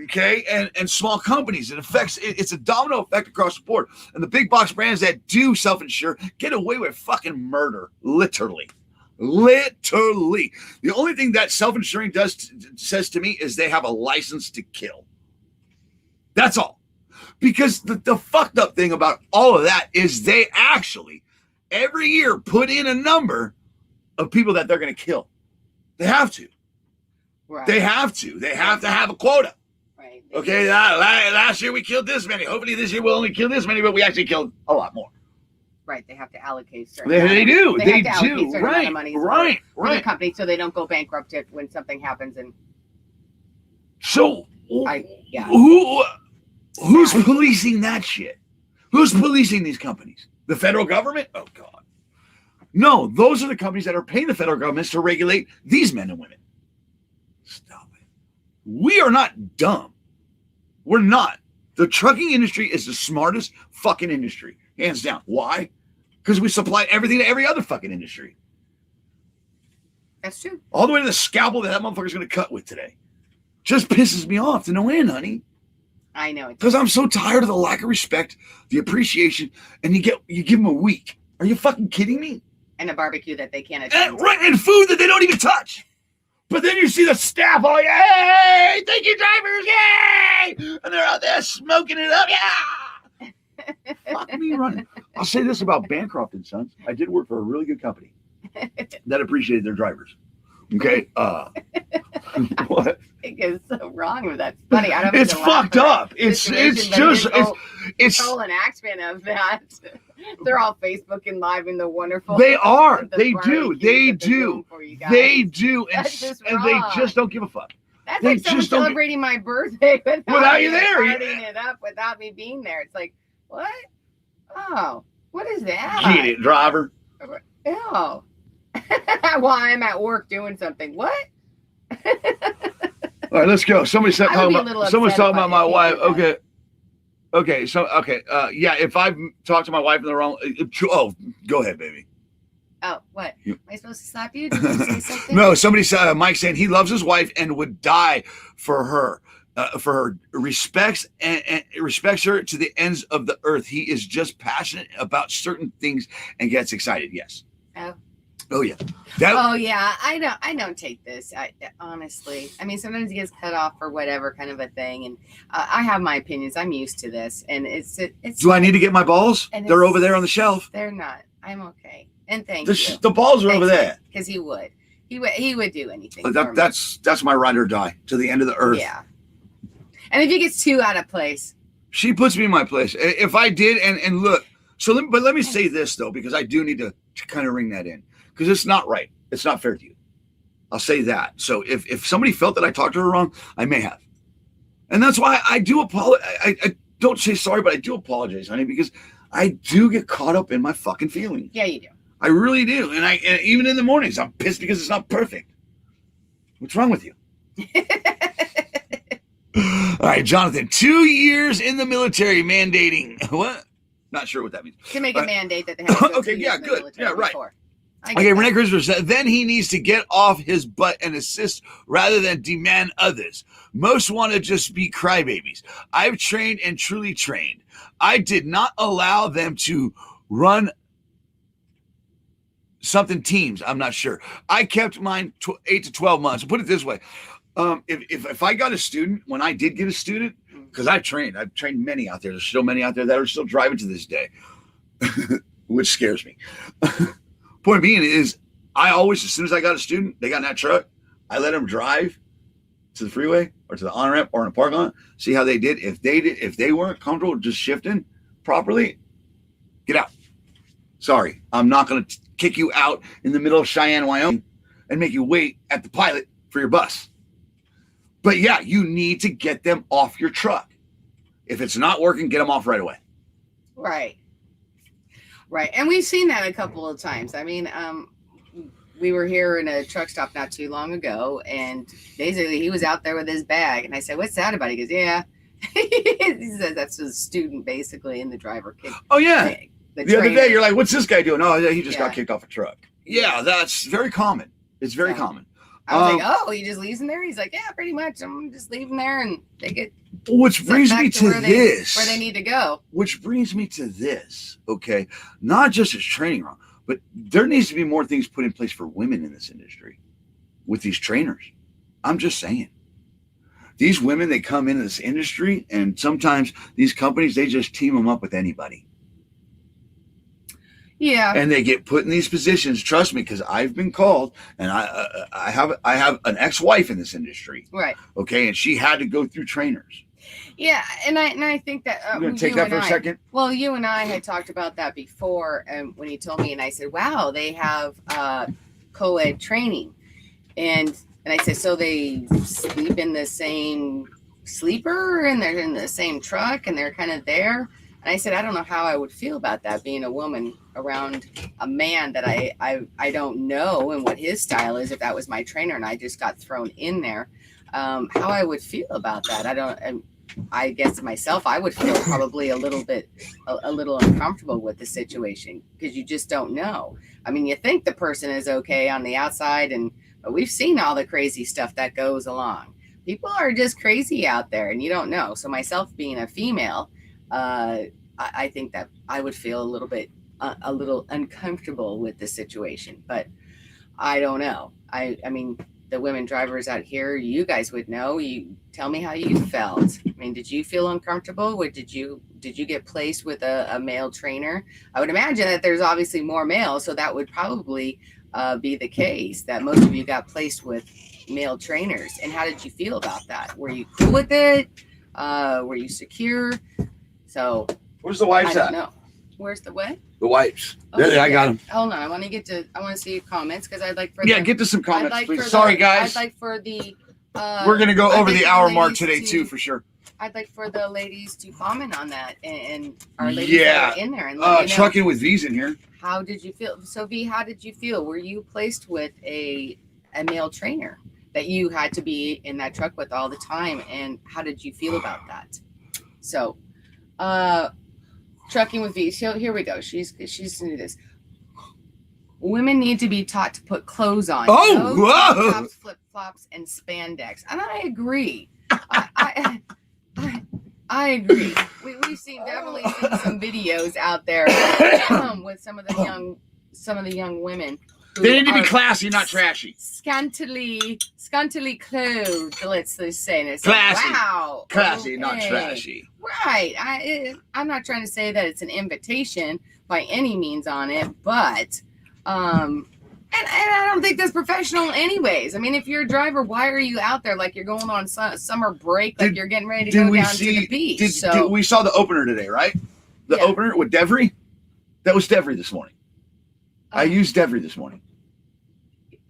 Okay, and small companies. It's a domino effect across the board. And the big box brands that do self-insure get away with fucking murder, literally. Literally. The only thing that self-insuring says to me is they have a license to kill. That's all. Because the fucked up thing about all of that is they actually every year put in a number of people that they're going to kill. They have to. Right. They have to. They have to have a quota. Right. Okay, last year we killed this many. Hopefully this year we'll only kill this many, but we actually killed a lot more. Right, they have to allocate certain. They do. They do. Right. Money For the company, so they don't go bankrupt when something happens. And so, yeah. Who's policing that shit? Who's policing these companies? The federal government? Oh God, no. Those are the companies that are paying the federal governments to regulate these men and women. Stop it. We are not dumb. We're not. The trucking industry is the smartest fucking industry, hands down. Why? Because we supply everything to every other fucking industry. That's true. All the way to the scalpel that motherfucker's going to cut with today. Just pisses me off to no end, honey. I know. Because I'm so tired of the lack of respect, the appreciation, and you give them a week. Are you fucking kidding me? And a barbecue that they can't attend. And food that they don't even touch. But then you see the staff all, yay, thank you, drivers, yay! And they're out there smoking it up, yeah! Fuck me running. I'll say this about Bancroft and Sons. I did work for a really good company that appreciated their drivers. Okay? What? It is so wrong with that. It's funny. I don't. It's fucked up. It's just it's whole enactment of that. They're all Facebooking live in the wonderful. They are. The They do. They do. They do. And they just don't give a fuck. That's They like someone just don't celebrating my birthday without you there. Partying it up without me being there. It's like, what? Oh, what is that? Get it, driver. Ew. While I'm at work doing something. What? All right, let's go. Someone's talking about my wife. Okay. Okay. So, okay. Yeah. If I talk to my wife in the wrong, go ahead, baby. Oh, what? Am I supposed to slap you? Did you say something? No, somebody said, Mike saying he loves his wife and would die for her. Respects her to the ends of the earth. He is just passionate about certain things and gets excited. Yes. Oh yeah. Yeah. I don't take this. Honestly, I mean, sometimes he gets cut off for whatever kind of a thing, and I have my opinions. I'm used to this, and it's. Do I need to get my balls? They're over there on the shelf. They're not. I'm okay, and thank you. The balls are over there. Because he would do anything. That's my ride or die to the end of the earth. Yeah. And if he gets too out of place, she puts me in my place. If I did, and look, let me say this though, because I do need to kind of ring that in. Because it's not right. It's not fair to you. I'll say that. So if somebody felt that I talked to her wrong, I may have. And that's why I do apologize. I don't say sorry, but I do apologize, honey, because I do get caught up in my fucking feelings. Yeah, you do. I really do. And even in the mornings, I'm pissed because it's not perfect. What's wrong with you? All right, Jonathan, 2 years in the military mandating. What? Not sure what that means. To make a mandate that they have to go okay, yeah, good. Yeah, right. Before. Okay, Renee Christopher said, then he needs to get off his butt and assist rather than demand others. Most want to just be crybabies. I've trained and truly trained. I did not allow them to run something teams. I'm not sure. I kept mine 8 to 12 months. I'll put it this way. If I got a student, when I did get a student, because I've trained many out there. There's still many out there that are still driving to this day, which scares me. Point being is, I always, as soon as I got a student, they got in that truck, I let them drive to the freeway or to the on-ramp or in a parking lot, see how they did. If they weren't comfortable just shifting properly, get out. Sorry, I'm not going to kick you out in the middle of Cheyenne, Wyoming and make you wait at the pilot for your bus. But yeah, you need to get them off your truck. If it's not working, get them off right away. Right. Right. And we've seen that a couple of times. I mean, we were here in a truck stop not too long ago, and basically he was out there with his bag. And I said, what's that about? He goes, yeah. He says that's a student, basically, and the driver kicked. Oh, yeah. The other day, you're like, what's this guy doing? Oh, yeah, he just got kicked off a truck. Yeah, that's very common. It's very common. I was like, oh, he just leaves them there? He's like, yeah, pretty much. I'm just leaving there, and they get which brings me to this. Where they need to go. Which brings me to this, okay? Not just as training wrong, but there needs to be more things put in place for women in this industry with these trainers. I'm just saying. These women, they come into this industry, and sometimes these companies, they just team them up with anybody. Yeah. And they get put in these positions. Trust me, because I've been called, and I have an ex-wife in this industry. Right. Okay, and she had to go through trainers. Yeah, and I think that I'm going to take that for a second. Well, you and I had talked about that before, and when he told me, and I said, "Wow, they have co-ed training," and I said, "So they sleep in the same sleeper, and they're in the same truck, and they're kind of there." And I said, I don't know how I would feel about that, being a woman around a man that I don't know and what his style is. If that was my trainer and I just got thrown in there, how I would feel about that. I guess myself, I would feel probably a little uncomfortable with the situation, because you just don't know. I mean, you think the person is okay on the outside, but we've seen all the crazy stuff that goes along. People are just crazy out there, and you don't know. So myself being a female, I think that I would feel a little bit a little uncomfortable with the situation. But I don't know. I mean, the women drivers out here, you guys would know. You tell me how you felt. I mean, did you feel uncomfortable? Did you get placed with a male trainer? I would imagine that there's obviously more males, so that would probably be the case, that most of you got placed with male trainers. And how did you feel about that? Were you cool with it? Were you secure? So Where's the wipes I don't at? know. Where's the what? The wipes. Oh, There, yeah. I got them. Hold on. I want to see your comments, because I'd like for Get to some I'd comments, like please. for Sorry, the, guys. I'd like for the We're going to go I'd over like the for hour the mark ladies today, to- too, for sure. I'd like for the ladies to comment on that, and our ladies that are in there, and let me know, Trucking with V's in here. how did you feel? So V, how did you feel? Were you placed with a male trainer that you had to be in that truck with all the time, and how did you feel about that? So, trucking with V. So here we go. She's into this. Women need to be taught to put clothes on. Oh, no whoa. tops, flip flops, and spandex. And I agree. I agree. We've definitely seen some videos out there with some of the young women. who They need to be are classy, not trashy. Scantily clothed. Let's say, and it's Classy. like, wow, Classy, not okay. trashy. Right. I'm not trying to say that it's an invitation by any means on it, but and I don't think that's professional anyways. I mean, if you're a driver, why are you out there like you're going on summer break, like you're getting ready to go down to the beach? We saw the opener today, right? The Yeah. opener with Devry? That was Devry this morning. I used Devry this morning.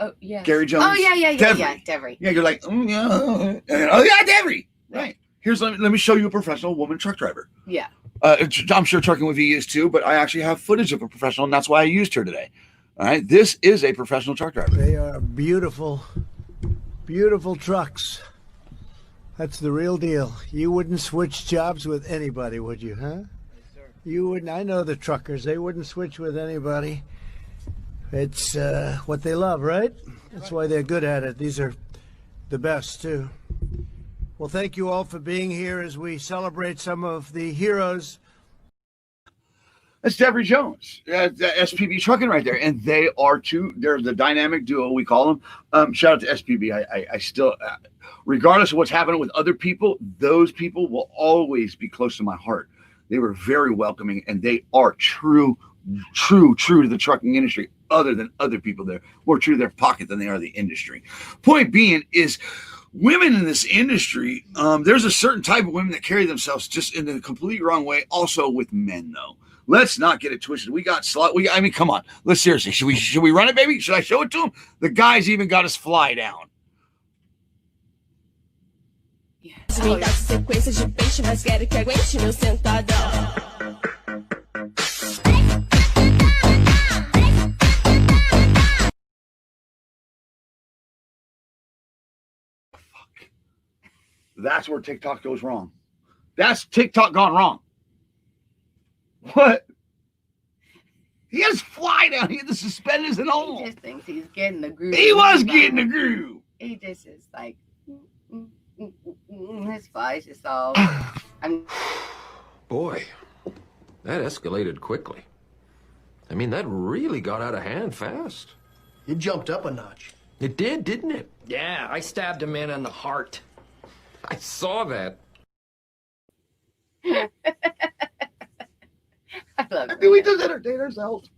Oh, yeah. Gary Jones. Oh, yeah, Devry. Devry. Yeah, you're like, yeah. Oh, yeah, Devry. Right. Let me show you a professional woman truck driver. Yeah. I'm sure Trucking with V is too, but I actually have footage of a professional, and that's why I used her today. All right. This is a professional truck driver. They are beautiful, beautiful trucks. That's the real deal. You wouldn't switch jobs with anybody, would you, huh? You wouldn't. I know the truckers. They wouldn't switch with anybody. It's what they love, right? That's why they're good at it. These are the best, too. Well, thank you all for being here as we celebrate some of the heroes. That's Devry Jones, SPB Trucking right there. And they are two. They're the dynamic duo, we call them. Shout out to SPB. I still, regardless of what's happening with other people, those people will always be close to my heart. They were very welcoming, and they are true to the trucking industry, other than other people there. More true to their pocket than they are the industry. Point being is, women in this industry, there's a certain type of women that carry themselves just in a completely wrong way. Also with men, though. Let's not get it twisted. We got I mean, come on. Let's seriously. Should we run it, baby? Should I show it to him? The guys even got us fly down. Yeah. Me dá sequência de peixe, mas quero que aguente meu sentadão. That's where TikTok goes wrong. That's TikTok gone wrong. What? He has fly down. He had the suspenders and all. He just thinks he's getting the groove. He was getting the groove. He just is like, his fly's just all. Boy, that escalated quickly. I mean, that really got out of hand fast. It jumped up a notch. It did, didn't it? Yeah, I stabbed a man in the heart. I saw that. I love it. Do we just entertain ourselves?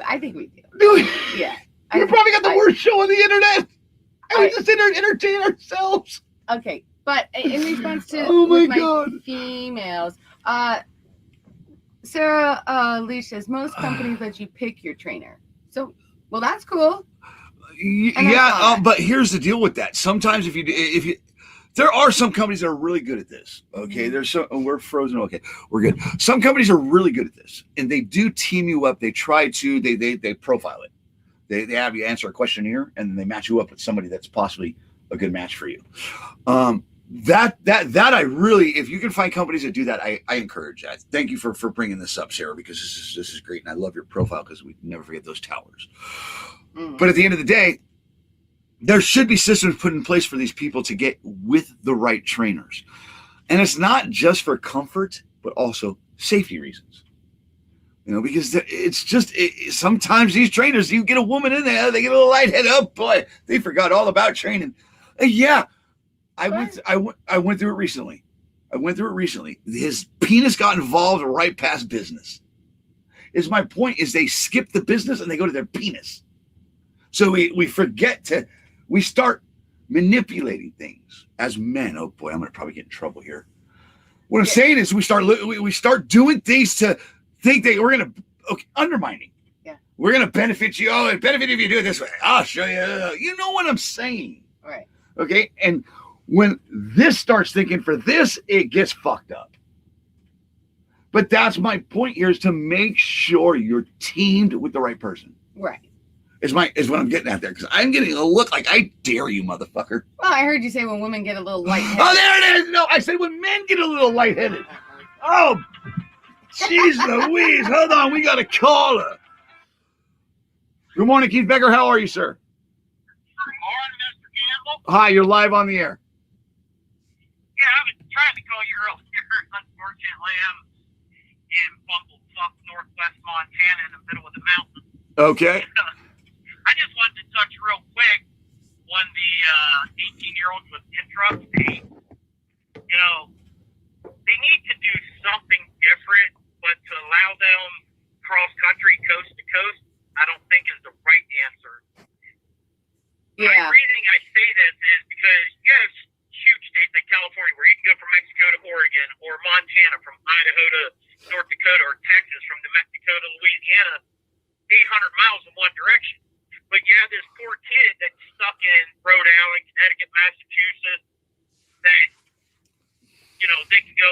I think we do. Do we? Yeah. We've probably got the worst show on the internet. And we just entertain ourselves. Okay, but in response to Oh my with God. females, Sarah Lee says most companies let you pick your trainer. So, well, that's cool. Yeah, but here's the deal with that. Sometimes if you there are some companies that are really good at this. Okay, there's some. We're frozen. Okay, we're good. Some companies are really good at this, and they do team you up. They try to. They profile it. They have you answer a questionnaire, and then they match you up with somebody that's possibly a good match for you. That I really, if you can find companies that do that, I encourage that. Thank you for bringing this up, Sarah, because this is great, and I love your profile because we never forget those towers. But at the end of the day, there should be systems put in place for these people to get with the right trainers. And it's not just for comfort, but also safety reasons. You know, because it's just sometimes these trainers, you get a woman in there, they get a little lightheaded. Oh boy, they forgot all about training. Yeah, I went through it recently. His penis got involved right past business. Is my point is they skip the business and they go to their penis. So we start manipulating things as men. Oh boy, I'm gonna probably get in trouble here. What I'm saying is we start doing things to think that we're gonna undermining. Yeah. We're gonna benefit you. Oh, it benefit if you do it this way. I'll show you. You know what I'm saying. Right. Okay. And when this starts thinking for this, it gets fucked up. But that's my point here is to make sure you're teamed with the right person. Right. Is what I'm getting at there, because I'm getting a look like I dare you, motherfucker. Well, I heard you say when women get a little lightheaded. Oh, there it is. No, I said when men get a little lightheaded. Oh, jeez Louise. Hold on, we got a caller. Good morning, Keith Becker. How are you, sir? Good morning, Mr. Campbell. Hi, you're live on the air. Yeah, I was trying to call you earlier. Unfortunately, I'm in bumblefuck northwest Montana in the middle of the mountains. Okay. I just wanted to touch real quick on the 18-year-olds with interrupt state. You know, they need to do something different, but to allow them cross-country, coast to coast, I don't think is the right answer. Yeah. The reason I say this is because you have huge states like California where you can go from Mexico to Oregon, or Montana from Idaho to North Dakota, or Texas from New Mexico to Louisiana, 800 miles in one direction. But you have this poor kid that's stuck in Rhode Island, Connecticut, Massachusetts, that, you know, they can go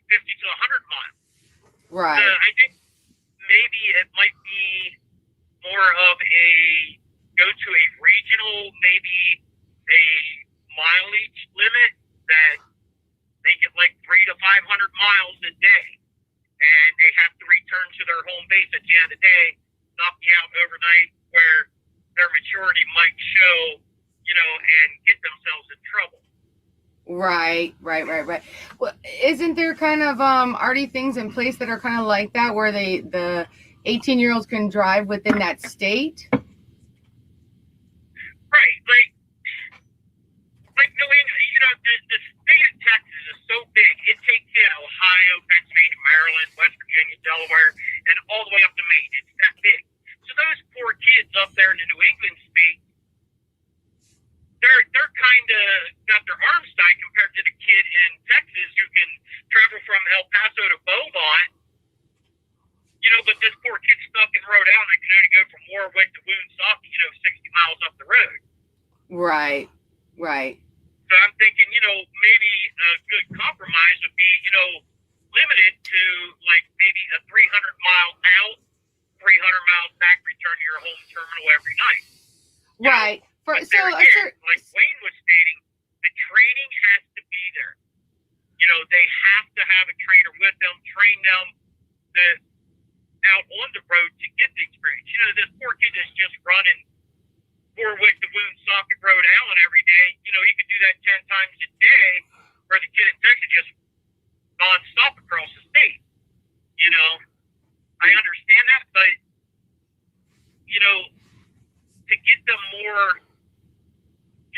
50 to 100 miles. Right. I think maybe it might be more of a go to a regional, maybe a mileage limit that make it like 300 to 500 miles a day, and they have to return to their home base at the end of the day, not be out overnight where their maturity might show, you know, and get themselves in trouble. Right. Well, isn't there kind of already things in place that are kind of like that, where the 18-year-olds can drive within that state? Right, like New England, you know, the state of Texas is so big, it takes in Ohio, Pennsylvania, Maryland, West Virginia, Delaware, and all the way up to Maine. It's that big. So those poor kids up there in the New England state, they're kind of got their arms tied compared to the kid in Texas who can travel from El Paso to Beaumont. You know, but this poor kid stuck in Rhode Island can only go from Warwick to Woonsocket, you know, 60 miles up the road. Right. So I'm thinking, you know, maybe a good compromise would be, you know, limited to like maybe a 300-mile out, 300 miles back, return to your home terminal every night. Right. Like Wayne was stating, the training has to be there. You know, they have to have a trainer with them, train them out on the road to get the experience. You know, this poor kid is just running Warwick to Woonsocket, Rhode Island every day. You know, he could do that 10 times a day, where the kid in Texas just nonstop across the state. You know, I understand that, but, you know, to get them more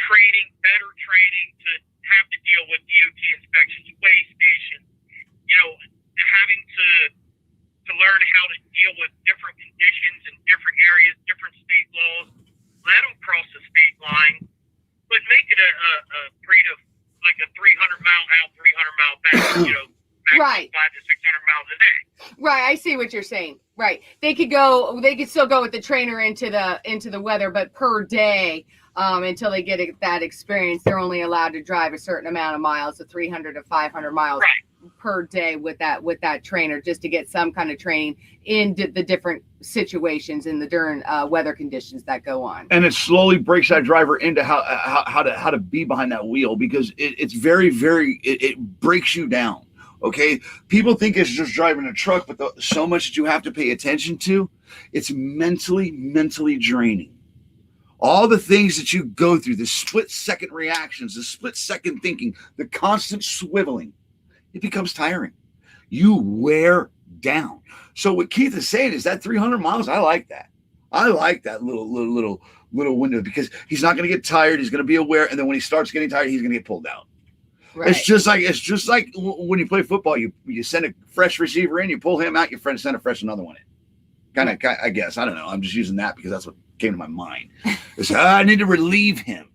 training, better training, to have to deal with DOT inspections, weigh stations, you know, having to learn how to deal with different conditions in different areas, different state laws, let them cross the state line, but make it a 300-mile out, 300-mile back, you know, Right. 500 to 600 miles a day. Right, I see what you're saying. Right, they could still go with the trainer into the weather, but per day, until they get that experience, they're only allowed to drive a certain amount of miles, so 300 to 500 miles per day with that trainer, just to get some kind of training in the different situations in the during weather conditions that go on. And it slowly breaks that driver into how to be behind that wheel, because it's very, very, it breaks you down. Okay, people think it's just driving a truck, but so much that you have to pay attention to, it's mentally draining. All the things that you go through, the split-second reactions, the split-second thinking, the constant swiveling, it becomes tiring. You wear down. So what Keith is saying is that 300 miles, I like that. I like that little window because he's not going to get tired. He's going to be aware. And then when he starts getting tired, he's going to get pulled out. Right. It's just like when you play football, you send a fresh receiver in, you pull him out, you send a fresh another one in. Kind of, I guess. I don't know. I'm just using that because that's what came to my mind. It's, I need to relieve him.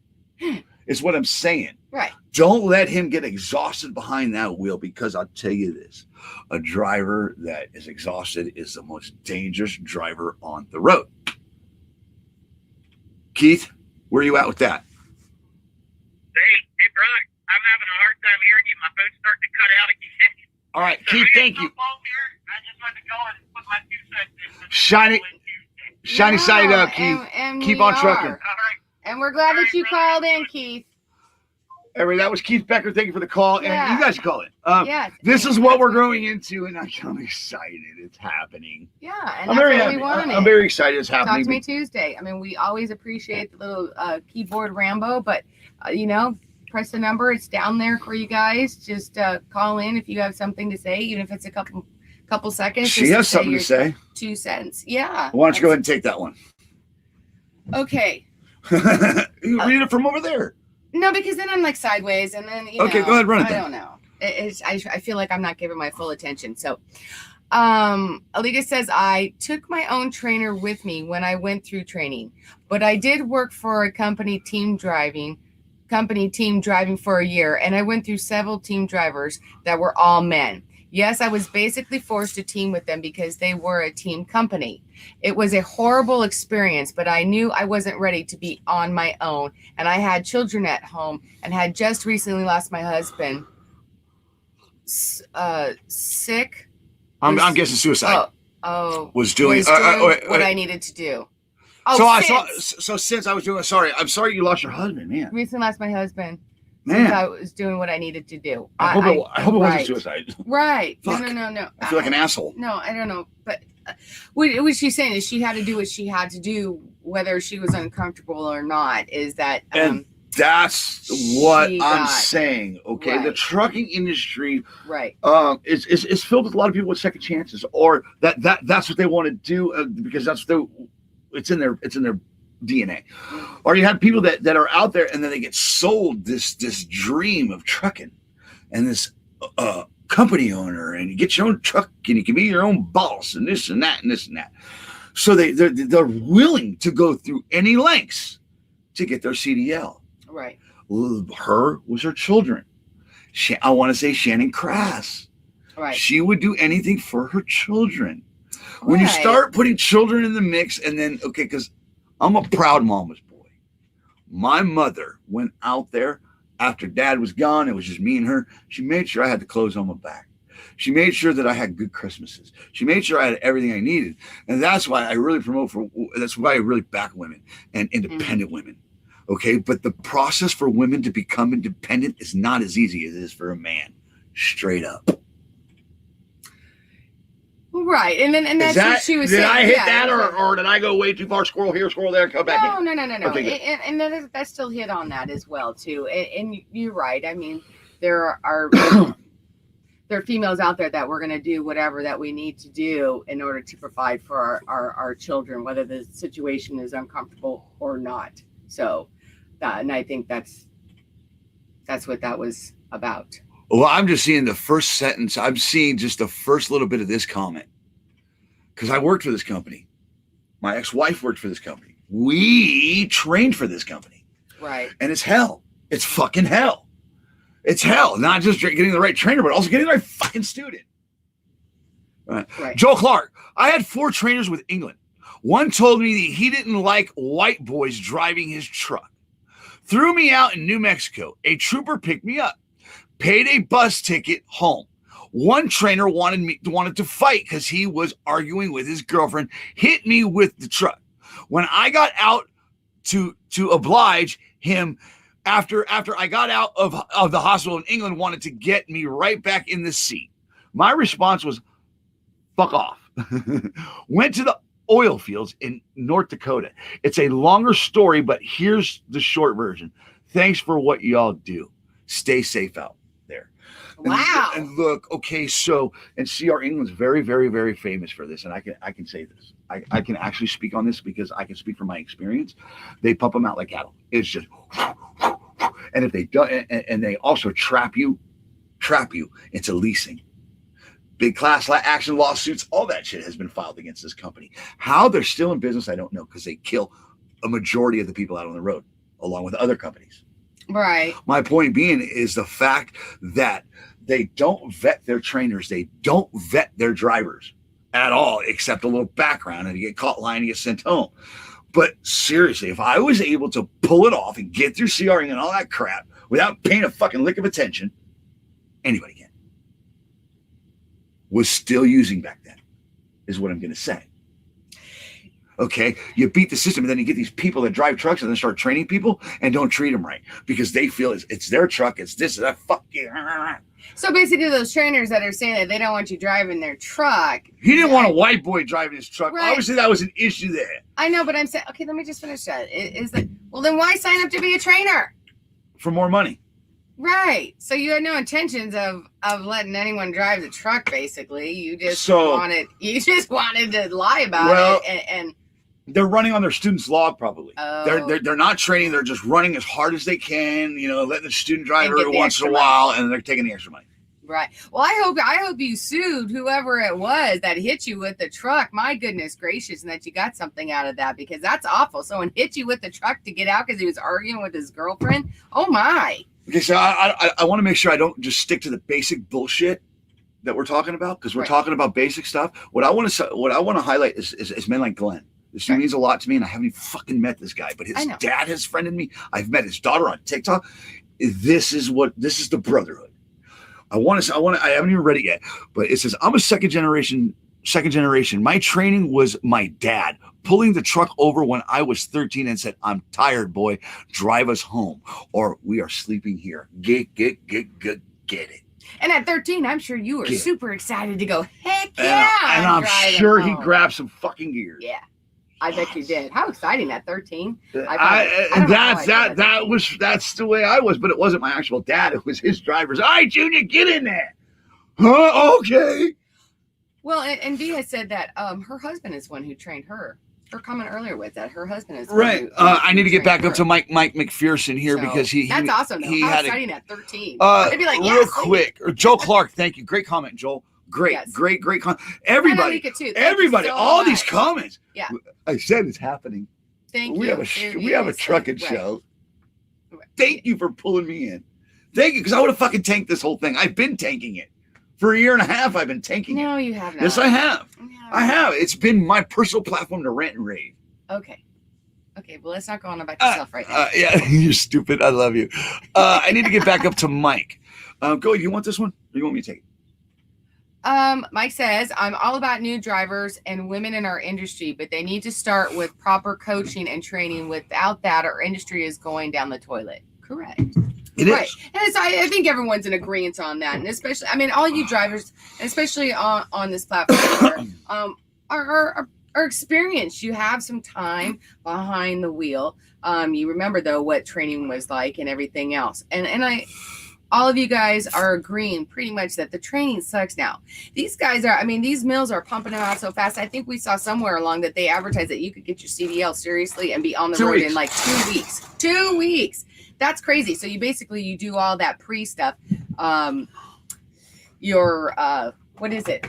It's what I'm saying. Right. Don't let him get exhausted behind that wheel because I'll tell you this. A driver that is exhausted is the most dangerous driver on the road. Keith, where are you at with that? Hey, Brock, I'm having a hard time hearing you. My phone's starting to cut out again. All right, So Keith, thank you. I just wanted to go and put my 2 cents in. Shiny side up, Keith. And keep on trucking. All right. And we're glad that you called in, Keith. Everybody, that was Keith Becker. Thank you for the call. Yeah. And you guys call it. Yes. This is what we're growing into, and I'm excited. It's happening. Yeah, and I'm that's very what happy. we wanted. I'm very excited it's happening. Talk to me Tuesday. I mean, we always appreciate the little keyboard Rambo, but, press the number. It's down there for you guys. Just call in if you have something to say, even if it's a couple seconds. She has something to say. 2 cents. Yeah. Why don't you go ahead and take that one? Okay. You read it from over there. No, because then I'm like sideways, and then okay, go ahead, run it. I don't know. I feel like I'm not giving my full attention. So, Alita says I took my own trainer with me when I went through training, but I did work for a company team driving for a year, and I went through several team drivers that were all men. Yes, I was basically forced to team with them because they were a team company. It was a horrible experience, but I knew I wasn't ready to be on my own, and I had children at home and had just recently lost my husband. Sick. I'm guessing suicide. Was doing what I needed to do. Since I was doing, I'm sorry you lost your husband, man. Recently lost my husband. Man. Since I was doing what I needed to do. I hope it wasn't suicide. Right. Fuck. No. I feel like an asshole. No, I don't know. But what she's saying is she had to do what she had to do, whether she was uncomfortable or not, is that... and that's what I'm saying, okay? Right. The trucking industry right. is filled with a lot of people with second chances, or that's what they want to do because it's in their DNA. Or you have people that are out there and then they get sold this dream of trucking and this company owner, and you get your own truck and you can be your own boss and this and that and this and that. So they're willing to go through any lengths to get their CDL. Right. Her was her children. I want to say Shannon Crass. Right. She would do anything for her children. When you start putting children in the mix, and then, okay, because I'm a proud mama's boy. My mother went out there after dad was gone. It was just me and her. She made sure I had the clothes on my back. She made sure that I had good Christmases. She made sure I had everything I needed. And that's why I really that's why I really back women and independent women. Okay. But the process for women to become independent is not as easy as it is for a man. Straight up. Right, and that's what she was saying. Did I hit that, or did I go way too far? Squirrel here, squirrel there, come back in. No. Okay, and that still hit on that as well too. And you're right. I mean, there are females out there that we're going to do whatever that we need to do in order to provide for our children, whether the situation is uncomfortable or not. So, and I think that's what that was about. Well, I'm just seeing the first sentence. I'm seeing just the first little bit of this comment. Because I worked for this company. My ex-wife worked for this company. We trained for this company. Right. And it's hell. It's fucking hell. It's hell. Not just getting the right trainer, but also getting the right fucking student. Right. Joe Clark. I had 4 trainers with England. One told me that he didn't like white boys driving his truck. Threw me out in New Mexico. A trooper picked me up. Paid a bus ticket home. One trainer wanted to fight because he was arguing with his girlfriend, hit me with the truck. When I got out to oblige him, after I got out of the hospital in England, wanted to get me right back in the seat. My response was, fuck off. Went to the oil fields in North Dakota. It's a longer story, but here's the short version. Thanks for what y'all do. Stay safe out there. Wow. And look, okay, so and CR England's very, very, very famous for this, and I can say this. I can actually speak on this because I can speak from my experience. They pump them out like cattle. It's just, and if they don't, and they also trap you into leasing. Big class action lawsuits, all that shit has been filed against this company. How they're still in business, I don't know, because they kill a majority of the people out on the road, along with other companies. Right. My point being is the fact that they don't vet their trainers. They don't vet their drivers at all, except a little background, and you get caught lying, you get sent home. But seriously, if I was able to pull it off and get through CRing and all that crap without paying a fucking lick of attention, anybody can. Was still using back then, is what I'm going to say. Okay, you beat the system, and then you get these people that drive trucks and then start training people and don't treat them right because they feel it's their truck, it's this, that, fuck you. So basically, those trainers that are saying that they don't want you driving their truck. He didn't want a white boy driving his truck. Right. Obviously, that was an issue there. I know, but I'm saying, okay, let me just finish that. Is that, well, then why sign up to be a trainer? For more money. Right. So you had no intentions of letting anyone drive the truck, basically. You just wanted to lie about it and they're running on their student's log, probably. Oh. They're not training. They're just running as hard as they can. Letting the student drive every once in a money. while, and they're taking the extra money. Right. Well, I hope you sued whoever it was that hit you with the truck. My goodness gracious, and that you got something out of that, because that's awful. Someone hit you with the truck to get out because he was arguing with his girlfriend. Oh my. Okay, so I want to make sure I don't just stick to the basic bullshit that we're talking about, because we're talking about basic stuff. What I want to highlight is men like Glenn. This dude means a lot to me, and I haven't even fucking met this guy, but his dad has friended me. I've met his daughter on TikTok. This is the brotherhood. I haven't even read it yet, but it says, I'm a second generation. My training was my dad pulling the truck over when I was 13 and said, I'm tired, boy. Drive us home, or we are sleeping here. Get it. And at 13, I'm sure you were super excited to go, heck yeah. And I'm sure he grabbed some fucking gears. Yeah. I bet you did. How exciting at 13. That's the way I was, but it wasn't my actual dad. It was his drivers. All right, Junior, get in there. Huh? Okay. Well, and Dia said that her husband is one who trained her. Her comment earlier was that her husband is right. I need to get back up to Mike McPherson here, because that's awesome. How exciting at 13. They'd be like, real quick. Joe Clark, thank you. Great comment, Joel. Great comment. Everybody, all these comments. Yeah. I said it's happening. Thank you. We have a trucking show. Thank you for pulling me in. Thank you, because I would have fucking tanked this whole thing. I've been tanking it. For a year and a half, I've been tanking it. No, you have not. Yes, I have. I have. It's been my personal platform to rant and rave. Okay, well, let's not go on about yourself right now. Yeah, you're stupid. I love you. I need to get back up to Mike. Go, you want this one? Or you want me to take it? Mike says, I'm all about new drivers and women in our industry, but they need to start with proper coaching and training. Without that, our industry is going down the toilet. Correct. It is. And I think everyone's in agreement on that. And especially, all you drivers, especially on this platform, are experienced. You have some time behind the wheel. You remember, though, what training was like and everything else. And all of you guys are agreeing pretty much that the training sucks now. These guys these mills are pumping them out so fast. I think we saw somewhere along that they advertised that you could get your CDL seriously and be on the road in like 2 weeks. 2 weeks. That's crazy. So you do all that pre stuff. Your what is it?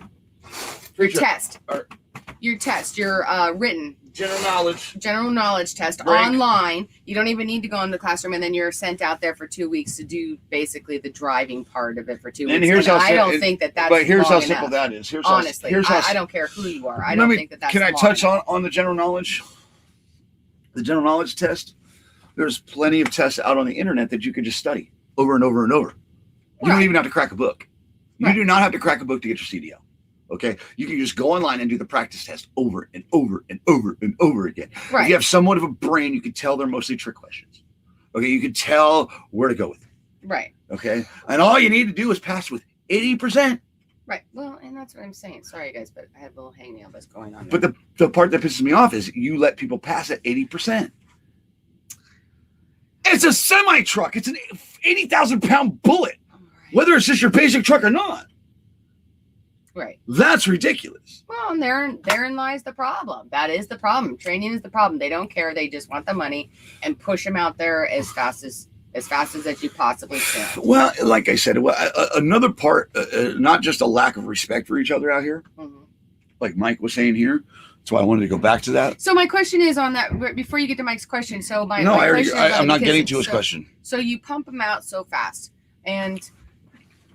Your test. Your written general knowledge test online. You don't even need to go in the classroom, and then you're sent out there for 2 weeks to do basically the driving part of it for 2 weeks. And here's how I don't think that's. But here's how simple enough. that is. Honestly, I don't care who you are. I don't think that's. Can I touch on the general knowledge? The general knowledge test. There's plenty of tests out on the internet that you can just study over and over and over. You don't even have to crack a book. You do not have to crack a book to get your CDL. Okay, you can just go online and do the practice test over and over and over and over again. Right. If you have somewhat of a brain, you can tell they're mostly trick questions. Okay, you can tell where to go with it. Right. Okay, and all you need to do is pass with 80%. Right. Well, and that's what I'm saying. Sorry, guys, but I have a little hangnail that's going on. But the part that pisses me off is you let people pass at 80%. It's a semi truck. It's an 80,000-pound bullet. whether it's just your basic truck or not. Right. That's ridiculous. Well, and therein lies the problem. That is the problem. Training is the problem. They don't care. They just want the money and push them out there as fast as that you possibly can. Well, like I said, another part, not just a lack of respect for each other out here, like Mike was saying here. That's why I wanted to go back to that. So my question is on that, before you get to Mike's question. So I'm not getting to his question. So you pump them out so fast. And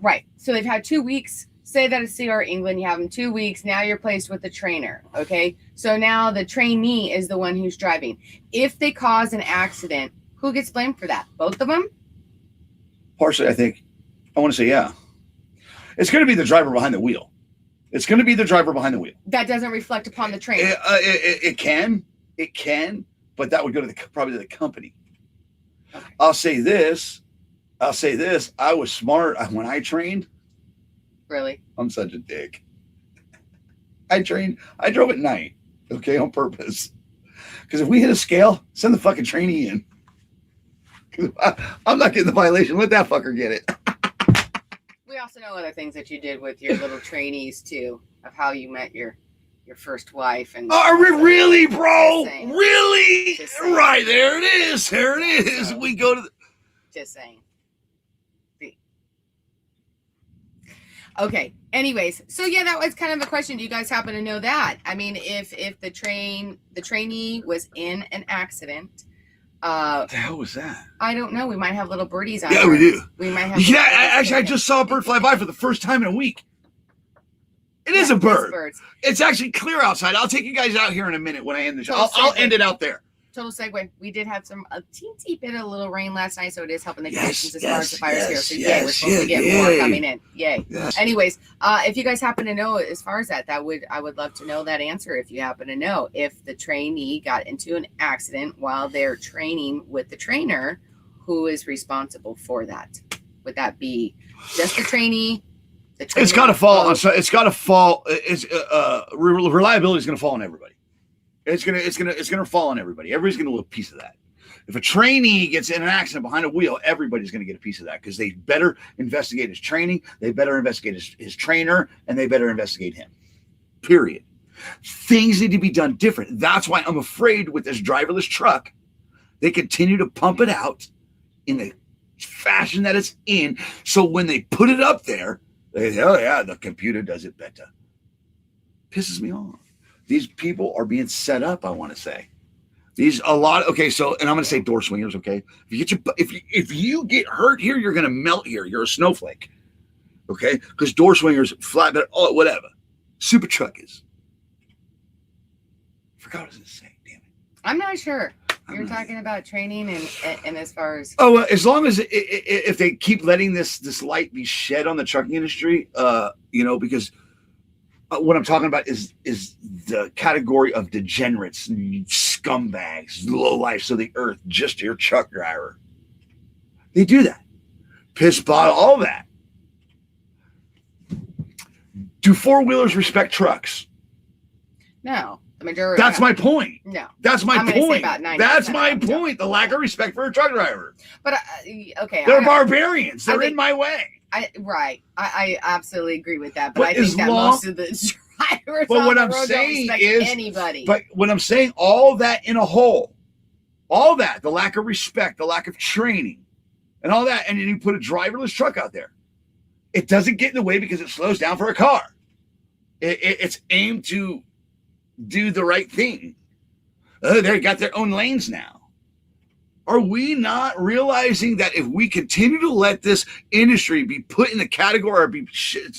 right. So they've had 2 weeks. Say that it's CR England, you have them 2 weeks. Now you're placed with the trainer. Okay. So now the trainee is the one who's driving. If they cause an accident, who gets blamed for that? Both of them? Partially, I think. I want to say, yeah. It's going to be the driver behind the wheel. It's going to be the driver behind the wheel. That doesn't reflect upon the trainer. It can, but that would go to probably to the company. Okay. I'll say this. I was smart when I trained. Really? I'm such a dick. I drove at night, okay, on purpose. Because if we hit a scale, send the fucking trainee in. I'm not getting the violation. Let that fucker get it. We also know other things that you did with your little trainees too, of how you met your first wife. And really, bro? Really? Right, there it is. There it is. So, we go to just saying. Okay. Anyways, so yeah, that was kind of a question. Do you guys happen to know that? I mean, if the trainee was in an accident, what the hell was that? I don't know. We might have little birdies on. Yeah, we do. We might have. Yeah, actually, I just saw a bird fly by for the first time in a week. It is a bird. It's actually clear outside. I'll take you guys out here in a minute when I end the show. I'll end it out there. Total segue. We did have a teensy bit of a little rain last night, so it is helping the conditions as far as the fires here. So yay, we're supposed to get more coming in. Yay. Yes. Anyways, if you guys happen to know as far as that, I would love to know that answer. If you happen to know if the trainee got into an accident while they're training with the trainer, who is responsible for that? Would that be just the trainee? It's got to fall. It's got to fall. Reliability is going to fall on everybody. It's gonna fall on everybody. Everybody's gonna lose a piece of that. If a trainee gets in an accident behind a wheel, everybody's gonna get a piece of that because they better investigate his training, they better investigate his trainer, and they better investigate him. Period. Things need to be done different. That's why I'm afraid with this driverless truck, they continue to pump it out in the fashion that it's in. So when they put it up there, they say, "Oh yeah, the computer does it better." Pisses me off. These people are being set up, I want to say. Okay, so, and I'm going to say door swingers, okay? If you get hurt here, you're going to melt here. You're a snowflake, okay? Because door swingers, flatbed, whatever. Super truck is. Forgot what I was going to say, damn it. I'm not sure. You're talking about training and as far as... Oh, as long as, if they keep letting this light be shed on the trucking industry, because... what I'm talking about is the category of degenerates, scumbags, low life of the earth, just your truck driver. They do that. Piss bottle, all that. Do four-wheelers respect trucks? No. The majority. That's my point. No. That's my point. That's my point. Don't. The lack of respect for a truck driver. But, okay. They're barbarians. They're in my way. I absolutely agree with that, but I think that most of the drivers on the road don't respect anybody. But what I'm saying, all that in a whole, all that, the lack of respect, the lack of training, and all that, and then you put a driverless truck out there, it doesn't get in the way because it slows down for a car. It's aimed to do the right thing. They got their own lanes now. Are we not realizing that if we continue to let this industry be put in the category or be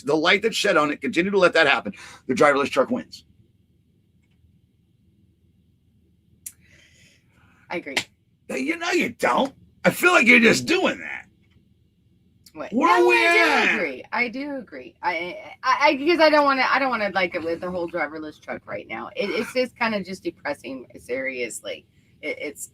the light that's shed on it, continue to let that happen, the driverless truck wins? I agree. You don't. I feel like you're just doing that. Wait. Where are we at? I do agree. I because I don't want to like it with the whole driverless truck right now. It's just kind of just depressing. Seriously, it's.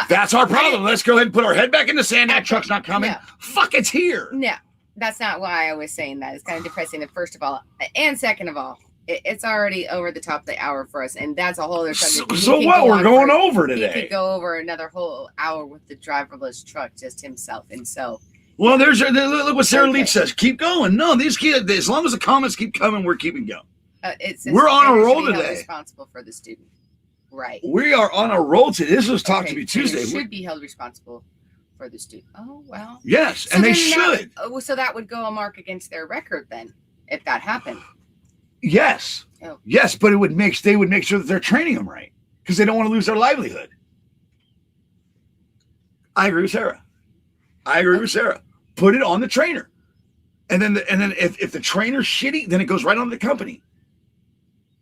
That's our problem. Let's go ahead and put our head back in the sand. That truck's not coming. No. Fuck, it's here. No, that's not why I was saying that. It's kind of depressing. And first of all, and second of all, it's already over the top of the hour for us, and that's a whole other subject. So what? We're going over today. He could go over another whole hour with the driverless truck, just himself, and so Well, look what Sarah Okay. Leach says. Keep going. No, these kids, as long as the comments keep coming, we're keeping going. It says We're on a parents roll should be held today. Responsible for the student. Right. We are on a roll today. This was Talk to Me parents Tuesday. should be held responsible for the student. Oh, well. Yes, So and they then should. So that would go a mark against their record then, if that happened. Yes. Oh. Yes, but they would make sure that they're training them right because they don't want to lose their livelihood. I agree with Sarah. Put it on the trainer. And then if the trainer's shitty, then it goes right on the company.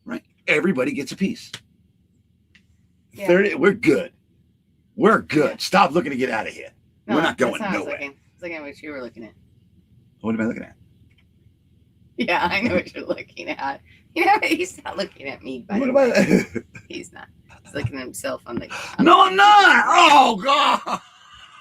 Right? Everybody gets a piece. Yeah. 30, we're good. We're good. Yeah. Stop looking to get out of here. No, We're not going that's what I was nowhere. looking. I was looking at what you were looking at. What am I looking at? Yeah, I know what you're looking at. You know, he's not looking at me, by What the am I? way. He's not. He's looking at himself on the. No, I'm not. Oh God.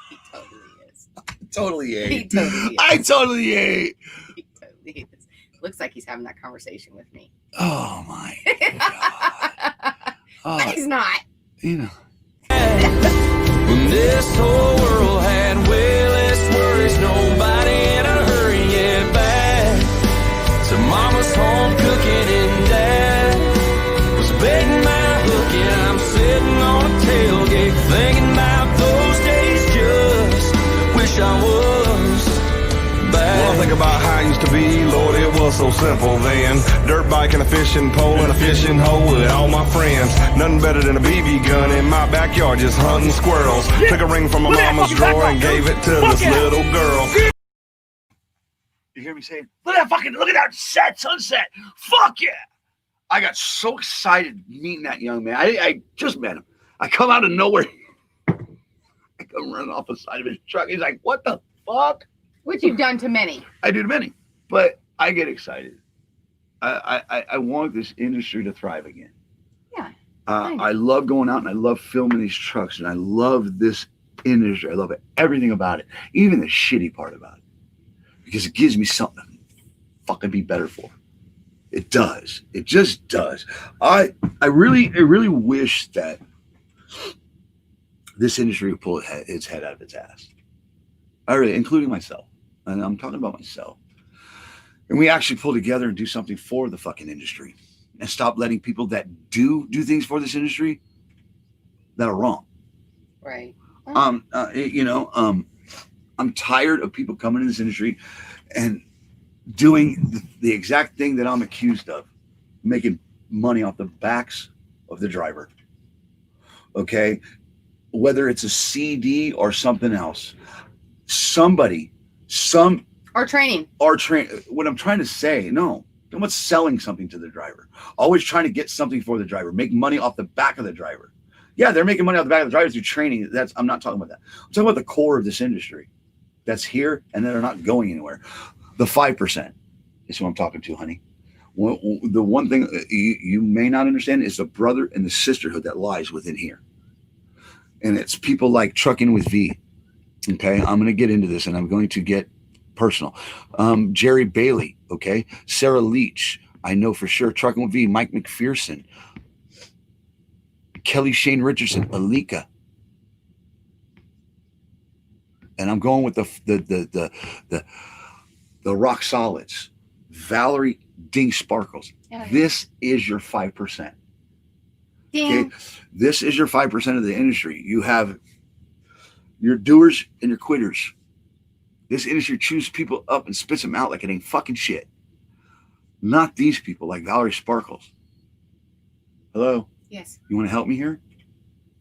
He totally is. Totally He ate. totally is. I totally ate. He totally is. Looks like he's having that conversation with me. Oh my God. But Oh, he's not. you know. When this whole world had way less worries, nobody in a hurry, yeah, back. So mama's home cooking and dad was baiting my hook, and I'm sitting on a tailgate thinking about those days. Just wish I was back. Well, I think about how it used to be, Lord, it was so simple then. Dirt bike and a fishing pole and a fishing hole with all my friends. Nothing better than a BB gun in my backyard, just hunting squirrels. Took a ring from my mama's drawer and gave it to this little girl. You hear me saying, look at that sunset. Fuck yeah. I got so excited meeting that young man. I just met him. I come out of nowhere. I come running off the side of his truck. He's like, what the fuck? Which you've done to many. I do to many, but I get excited. I want this industry to thrive again. Yeah. I love going out and I love filming these trucks and I love this industry. I love everything about it, even the shitty part about it, because it gives me something to fucking be better for. It does. It just does. I really wish that this industry would pull its head out of its ass. I really, including myself, and I'm talking about myself. And we actually pull together and do something for the fucking industry, and stop letting people that do things for this industry that are wrong. Right. I'm tired of people coming in this industry and doing the exact thing that I'm accused of, making money off the backs of the driver. Okay, whether it's a CD or something else, Or training. What I'm trying to say, no, I'm not selling something to the driver. Always trying to get something for the driver, make money off the back of the driver. Yeah, they're making money off the back of the driver through training. I'm not talking about that. I'm talking about the core of this industry that's here and that are not going anywhere. The 5% is who I'm talking to, honey. The one thing you may not understand is the brother and the sisterhood that lies within here. And it's people like Trucking with V. Okay, I'm going to get into this and I'm going to get personal. Jerry Bailey, okay? Sarah Leach, I know for sure. Trucking with V, Mike McPherson, Kelly Shane Richardson, Alika. And I'm going with the rock solids. Valerie Ding Sparkles. Yeah. This is your 5%. Damn. Okay? This is your 5% of the industry. You have your doers and your quitters. This industry chews people up and spits them out like it ain't fucking shit. Not these people like Valerie Sparkles. Hello? Yes. You want to help me here?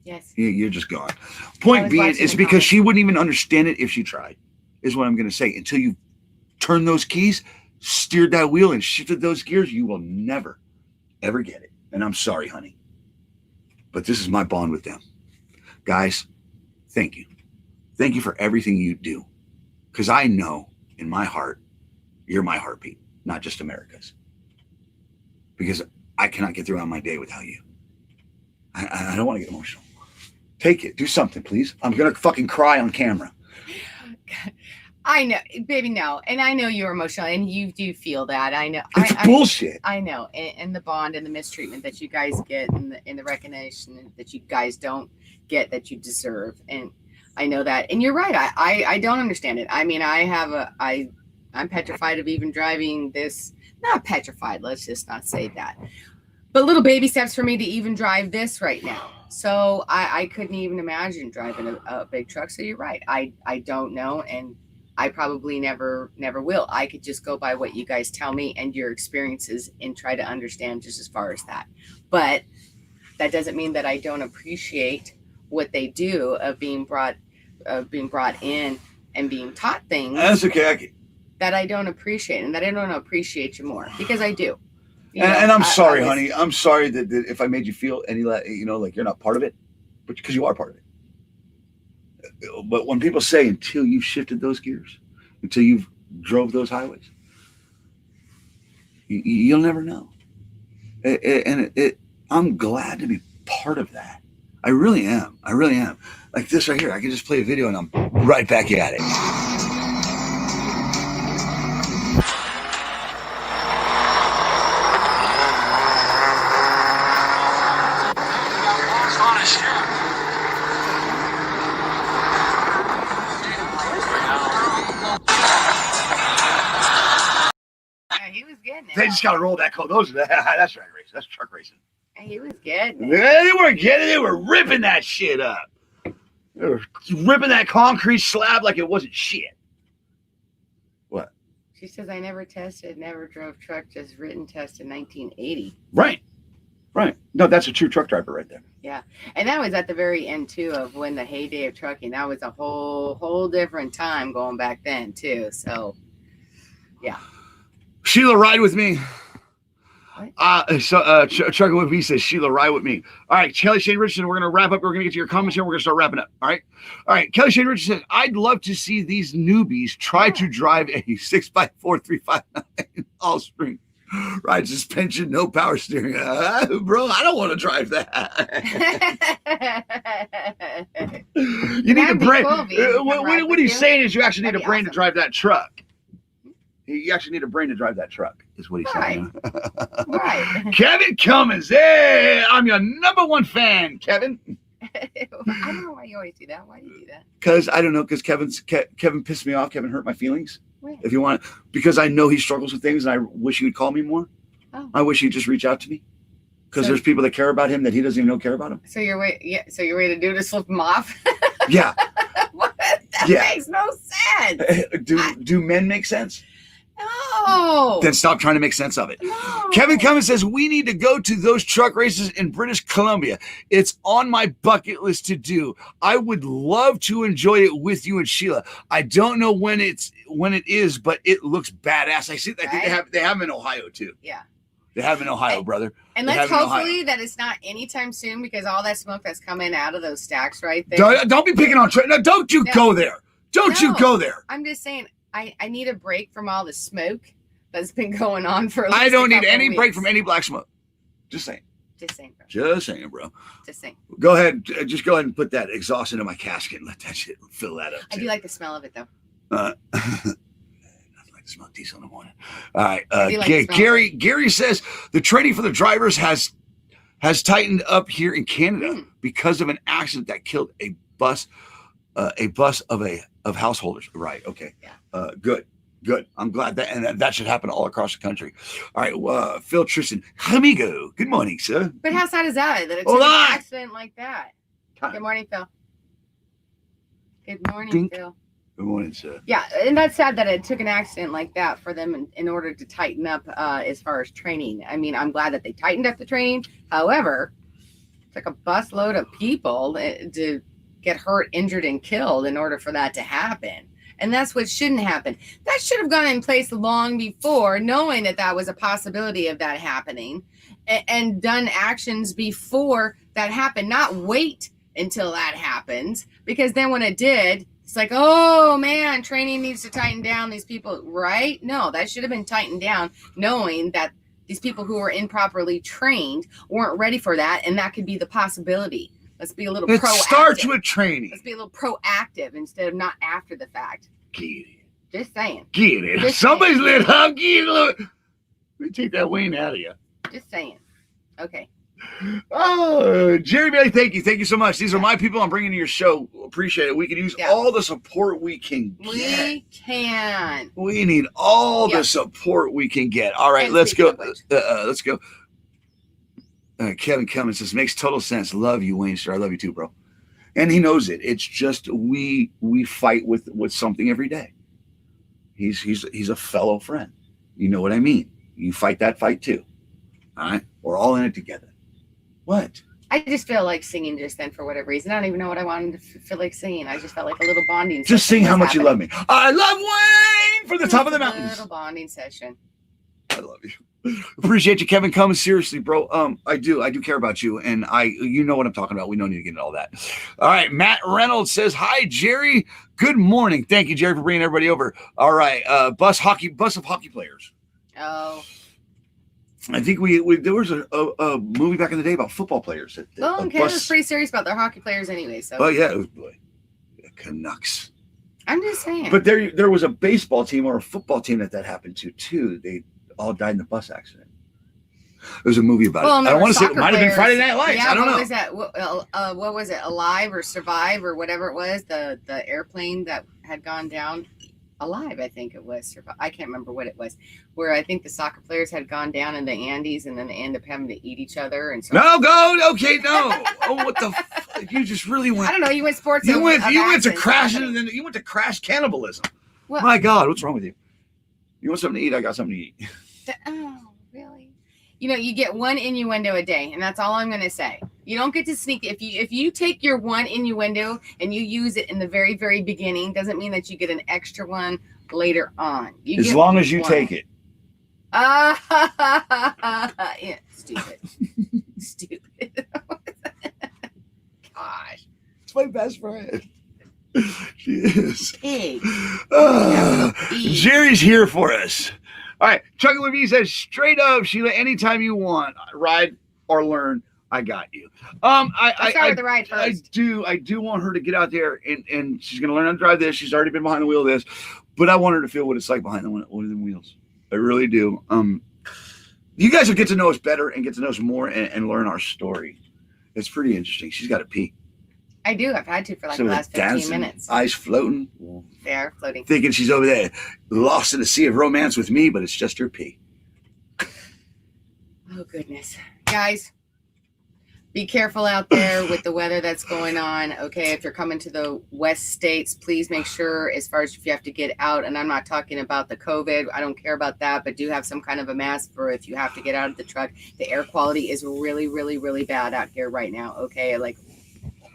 Yes. You're just gone. I Point was being watching is the because comments. she wouldn't even understand it if she tried, is what I'm going to say. Until you turn those keys, steered that wheel, and shifted those gears, you will never, ever get it. And I'm sorry, honey. But this is my bond with them. Guys, thank you. Thank you for everything you do. Because I know in my heart, you're my heartbeat, not just America's. Because I cannot get through my day without you. I don't want to get emotional. Take it. Do something, please. I'm going to fucking cry on camera. I know, baby, no. And I know you're emotional and you do feel that. I know. It's bullshit. I know. And the bond and the mistreatment that you guys get and the recognition that you guys don't get that you deserve. And I know that. And you're right. I don't understand it. I mean, I'm petrified of even driving this. Not petrified. Let's just not say that. But little baby steps for me to even drive this right now. So I couldn't even imagine driving a big truck. So you're right. I don't know. And I probably never will. I could just go by what you guys tell me and your experiences and try to understand just as far as that. But that doesn't mean that I don't appreciate what they do of being brought in and being taught things. That's okay. That I don't appreciate, and that I don't appreciate you more, because I do. And I'm sorry, honey. I'm sorry that if I made you feel any, like you're not part of it, but because you are part of it. But when people say until you've shifted those gears, until you've drove those highways, you'll never know. I'm glad to be part of that. I really am. I really am. Like this right here, I can just play a video and I'm right back at it. He was getting it. They just got to roll that code. That's drag racing. That's truck racing. He was getting it. They weren't getting it. They were ripping that shit up. They were ripping that concrete slab like it wasn't shit. What? She says, I never drove truck, just written test in 1980. Right. No, that's a true truck driver right there. Yeah. And that was at the very end, too, of when the heyday of trucking. That was a whole different time going back then, too. So, yeah. Sheila, ride with me. Trucking with me says, Sheila, ride with me. All right, Kelly Shane Richardson, we're going to wrap up. We're going to get to your comments here. We're going to start wrapping up. All right. Kelly Shane Richardson says, I'd love to see these newbies try to drive a 6x4 359 all spring. Ride suspension, no power steering. Bro, I don't want to drive that. You need a brain. What he's saying is you actually need a brain to drive that truck. You actually need a brain to drive that truck, is what he's saying. Right. Kevin Cummins. Hey, I'm your number one fan, Kevin. I don't know why you always do that. Why do you do that? Because I don't know, because Kevin pissed me off. Kevin hurt my feelings. When? If you want, because I know he struggles with things and I wish he would call me more. Oh. I wish he'd just reach out to me. Because there's people that care about him that he doesn't even know care about him. So you're ready to do to slip him off? Yeah. What? That makes no sense. Do men make sense? No. Then stop trying to make sense of it. No. Kevin Cummins says, we need to go to those truck races in British Columbia. It's on my bucket list to do. I would love to enjoy it with you and Sheila. I don't know when it is, but it looks badass. I see. I think they have them in Ohio too. Yeah. They have them in Ohio, brother. And let's hopefully that it's not anytime soon, because all that smoke that's coming out of those stacks right there. Don't be picking on Trey. No, don't you go there. Don't you go there. I'm just saying, I need a break from all the smoke that's been going on for at least I don't need any weeks. break from any black smoke. Just saying. Just saying, bro. Just saying, bro. Just saying. Go ahead. Just go ahead and put that exhaust into my casket and let that shit fill that up. I do like the smell of it, though. Nothing like the smell of diesel in the morning. All right. Gary says the training for the drivers has tightened up here in Canada because of an accident that killed a bus of householders. Right. Okay. Yeah. Good. I'm glad that should happen all across the country. All right. Phil Tristan, amigo. Good morning, sir. But how sad is that it took an accident like that? Good morning, Phil. Good morning, Phil. Good morning, sir. Yeah, and that's sad that it took an accident like that for them in order to tighten up as far as training. I mean, I'm glad that they tightened up the training. However, it took a busload of people to get hurt, injured, and killed in order for that to happen. And that's what shouldn't happen. That should have gone in place long before, knowing that that was a possibility of that happening, and done actions before that happened, not wait until that happens, because then when it did, it's like, oh man, training needs to tighten down these people, right? No, that should have been tightened down, knowing that these people who were improperly trained weren't ready for that, and that could be the possibility. Let's be a little proactive. It starts with training. Let's be a little proactive instead of not after the fact. Get it. Just saying. Get it. Somebody's lit up. Get it. Let me take that Wayne out of you. Just saying. Okay. Oh, Jerry Bailey, thank you. Thank you so much. These are my people I'm bringing to your show. Appreciate it. We can use all the support we can get. We can. We need all the support we can get. All right, let's go. Let's go. Kevin Cummins says, makes total sense. Love you, Wayne Star. I love you too, bro. And he knows it. It's just we fight with something every day. He's a fellow friend. You know what I mean? You fight that fight too. All right? We're all in it together. What? I just feel like singing just then for whatever reason. I don't even know what I wanted to feel like singing. I just felt like a little bonding Just session sing how was much you love me. I love Wayne from the top of the A mountains. little bonding session. I love you. Appreciate you, Kevin Cummins. Seriously, bro. I do care about you, and you know what I'm talking about. We don't need to get into all that. All right, Matt Reynolds says, "Hi, Jerry. Good morning. Thank you, Jerry, for bringing everybody over." All right, bus of hockey players. Oh. I think there was a movie back in the day about football players. Well, okay, was pretty serious about their hockey players anyway. So. Oh yeah, it was Canucks. I'm just saying. But there was a baseball team or a football team that happened to too. They all died in the bus accident. There's a movie about it. I don't want to say it might have been Friday Night Lights. Yeah, I don't know. What was that? What was it? Alive or Survive or whatever it was? The airplane that had gone down. Alive, I think it was. I can't remember what it was. Where I think the soccer players had gone down in the Andes and then they end up having to eat each other. And so no. Oh, what the? You just really went. I don't know. You went sports. You went to crashing and then you went to crash cannibalism. Well, my God, what's wrong with you? You want something to eat? I got something to eat. Oh, really? You get one innuendo a day, and that's all I'm going to say. You don't get to sneak. If you take your one innuendo and you use it in the very, very beginning, doesn't mean that you get an extra one later on. As long as you take it. Yeah, stupid. Stupid. Gosh. It's my best friend. She is. Pig. Jerry's here for us. All right. Chucky with me says, straight up, Sheila, anytime you want, ride or learn, I got you. I start with the ride first. I do want her to get out there and she's gonna learn how to drive this. She's already been behind the wheel of this, but I want her to feel what it's like behind the wheels. I really do. You guys will get to know us better and get to know us more and learn our story. It's pretty interesting. She's got to pee. I do. I've had to for the last 15 minutes. Eyes floating. They are floating. Thinking she's over there lost in a sea of romance with me, but it's just her pee. Oh, goodness. Guys, be careful out there with the weather that's going on. Okay, if you're coming to the West States, please make sure, as far as if you have to get out, and I'm not talking about the COVID. I don't care about that, but do have some kind of a mask for if you have to get out of the truck. The air quality is really, really, really bad out here right now. Okay, like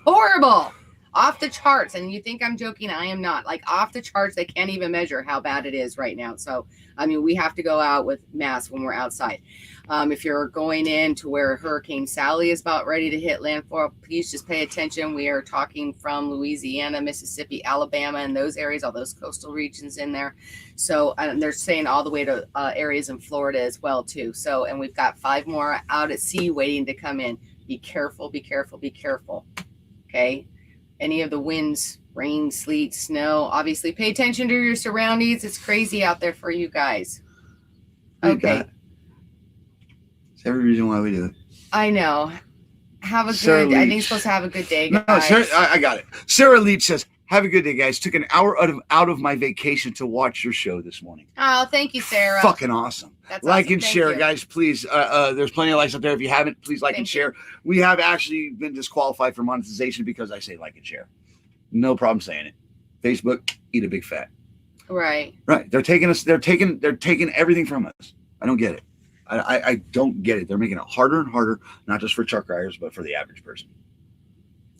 horrible, off the charts. And you think I'm joking? I am not. Like off the charts, they can't even measure how bad it is right now. So, I mean, we have to go out with masks when we're outside. If you're going in to where Hurricane Sally is about ready to hit landfall, please just pay attention. We are talking from Louisiana, Mississippi, Alabama, and those areas, all those coastal regions in there. So they're saying all the way to areas in Florida as well, too. So, and we've got 5 more out at sea waiting to come in. Be careful, be careful, be careful. Okay, any of the winds, rain, sleet, snow, obviously pay attention to your surroundings. It's crazy out there for you guys. Okay. It's every reason why we do it. I know. Have a Sarah good, I think Leach. you're supposed to have a good day, No, guys. Sarah, I got it. Sarah Leach says, have a good day, guys. Took an hour out of my vacation to watch your show this morning. Oh, thank you, Sarah. Fucking awesome. That's like awesome. and Thank share, you. guys, please. There's plenty of likes out there. If you haven't, please like and share. We have actually been disqualified for monetization because I say like and share. No problem saying it. Facebook, eat a big fat. Right. Right. They're taking everything from us. I don't get it. I don't get it. They're making it harder and harder, not just for truck riders, but for the average person.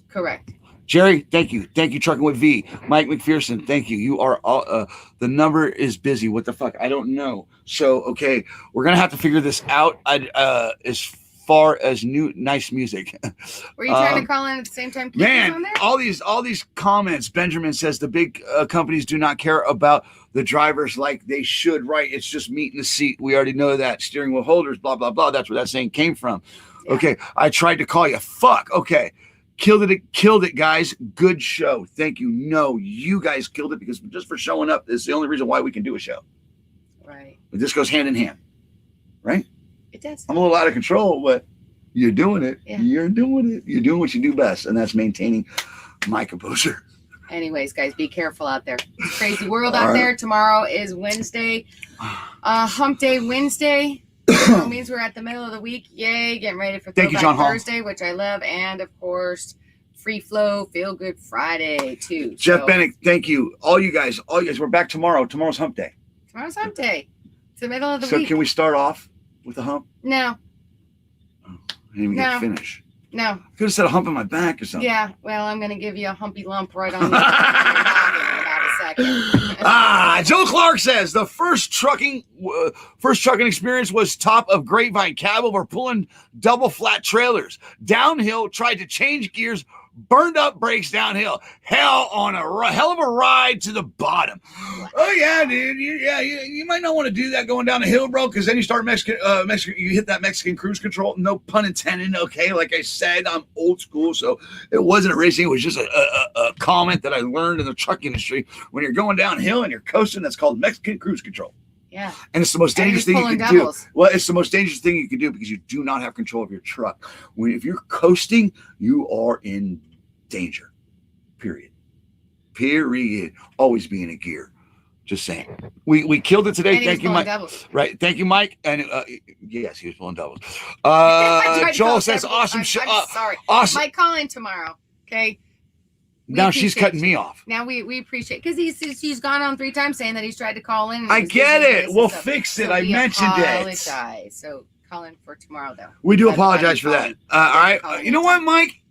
Correct. Jerry, thank you. Thank you, Trucking with V. Mike McPherson, thank you. You are all, the number is busy. What the fuck? I don't know. So, okay, we're going to have to figure this out as far as nice music. Were you trying to call in at the same time? Man, all these comments. Benjamin says the big companies do not care about the drivers like they should, right? It's just meat in the seat. We already know that. Steering wheel holders, blah, blah, blah. That's where that saying came from. Yeah. Okay, I tried to call you. Fuck, okay. Killed it, guys. Good show. Thank you. No, you guys killed it because just for showing up is the only reason why we can do a show. Right. But this goes hand in hand, right? It does. I'm a little out of control, but You're doing it. Yeah. You're doing it. You're doing what you do best, and that's maintaining my composure. Anyways, guys, be careful out there. It's a crazy world out there. Tomorrow is Wednesday. Hump Day Wednesday. That means we're at the middle of the week. Yay, getting ready for Throwback Thursday, which I love. And, of course, Free Flow, Feel Good Friday, too. Jeff Bennett, thank you. All you guys, we're back tomorrow. Tomorrow's Hump Day. Tomorrow's Hump Day. It's the middle of the So week. can we start off with a hump? No. I didn't even get to finish. No. I could have said a hump in my back or something. Yeah, well, I'm going to give you a humpy lump right on the in about a second. Joe Clark says the first trucking experience was top of Grapevine. Cab over pulling double flat trailers. Downhill, tried to change gears, burned up brakes downhill. Hell of a ride to the bottom. Oh yeah, dude. You might not want to do that going down a hill, bro, because then you start Mexican. You hit that Mexican cruise control. No pun intended. Okay, like I said, I'm old school, so it wasn't a racing. It was just a comment that I learned in the truck industry. When you're going downhill and you're coasting, that's called Mexican cruise control. Yeah. And it's the most dangerous thing you can do. Well, it's the most dangerous thing you can do because you do not have control of your truck. If you're coasting, you are in danger. Period. Always be in a gear. Just saying. We killed it today. Thank you, Mike. Doubles. Right. Thank you, Mike. And yes, he was pulling doubles. Joel says awesome show. I'm sorry. Awesome. Mike, call in tomorrow. Okay. Now she's cutting me off. Now we appreciate because he's gone on 3 times saying that he's tried to call in. I get it. We'll fix it. I mentioned it. So call in for tomorrow though. We do apologize for that. All right. You know what, Mike?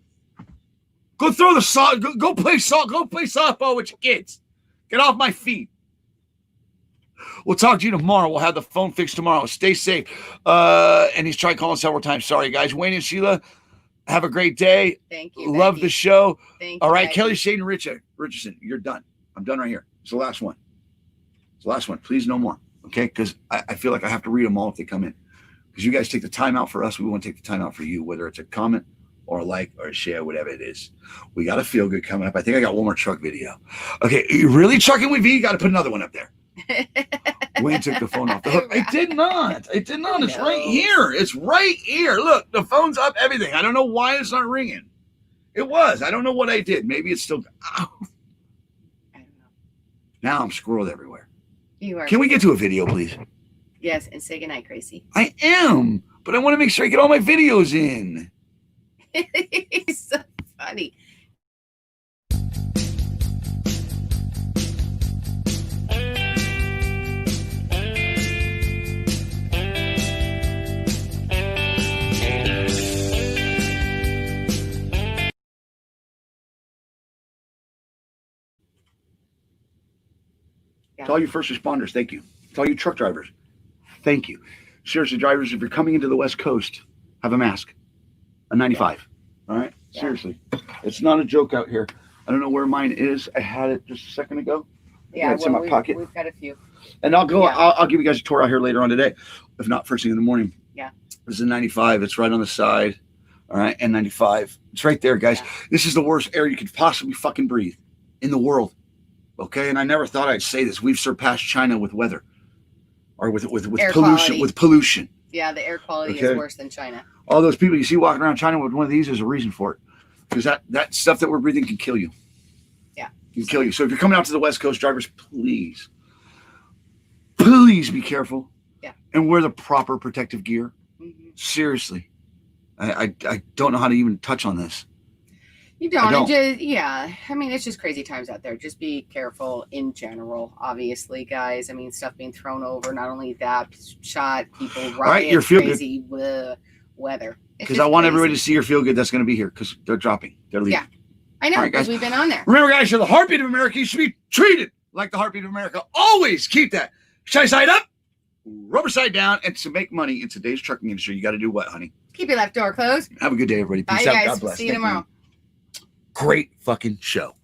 Go throw the salt. Go play salt. Go play softball with your kids. Get off my feet. We'll talk to you tomorrow. We'll have the phone fixed tomorrow. Stay safe. And he's tried calling several times. Sorry, guys. Wayne and Sheila. Have a great day. Thank you. Love the show. Thank All right, you, Kelly Shade and Richardson, you're done. I'm done right here. It's the last one. It's the last one. Please, no more. Okay? Because I feel like I have to read them all if they come in. Because you guys take the time out for us. We want to take the time out for you, whether it's a comment or a like or a share, whatever it is. We got a feel good coming up. I think I got one more truck video. Okay, you really trucking with V? You got to put another one up there. Wayne took the phone off the hook. I did not. It's right here. It's right here. Look, the phone's up, everything. I don't know why it's not ringing. It was. I don't know what I did. Maybe it's still. Ow. I don't know. Now I'm squirreled everywhere. You are. Can we get to a video, please? Yes, and say goodnight, Gracie. I am, but I want to make sure I get all my videos in. He's so funny. To all you first responders, thank you. To all you truck drivers, thank you. Seriously, drivers, if you're coming into the West Coast, have a mask. A 95. All right? Yeah. Seriously. It's not a joke out here. I don't know where mine is. I had it just a second ago. Yeah, it's in my pocket. We've got a few. And I'll go. Yeah. I'll give you guys a tour out here later on today, if not first thing in the morning. Yeah. This is a 95. It's right on the side. All right, N95. It's right there, guys. Yeah. This is the worst air you could possibly fucking breathe in the world. Okay, and I never thought I'd say this. We've surpassed China with weather, or with pollution. Quality. With pollution. Yeah, the air quality is worse than China. All those people you see walking around China with one of these, there's a reason for it, because that stuff that we're breathing can kill you. Yeah, can kill you. So if you're coming out to the West Coast, drivers, please be careful. Yeah, and wear the proper protective gear. Mm-hmm. Seriously, I don't know how to even touch on this. You don't. I mean, it's just crazy times out there. Just be careful in general, obviously, guys. I mean, stuff being thrown over. Not only that, shot, people, riots, right, you're crazy weather. Because I want everybody to see your feel good that's going to be here because they're dropping. They're leaving. Yeah, I know, because we've been on there. Remember, guys, you're the heartbeat of America. You should be treated like the heartbeat of America. Always keep that shy side up, rubber side down. And to make money in today's trucking industry, you got to do what, honey? Keep your left door closed. Have a good day, everybody. Peace out. Guys. God bless. See you tomorrow. Great fucking show.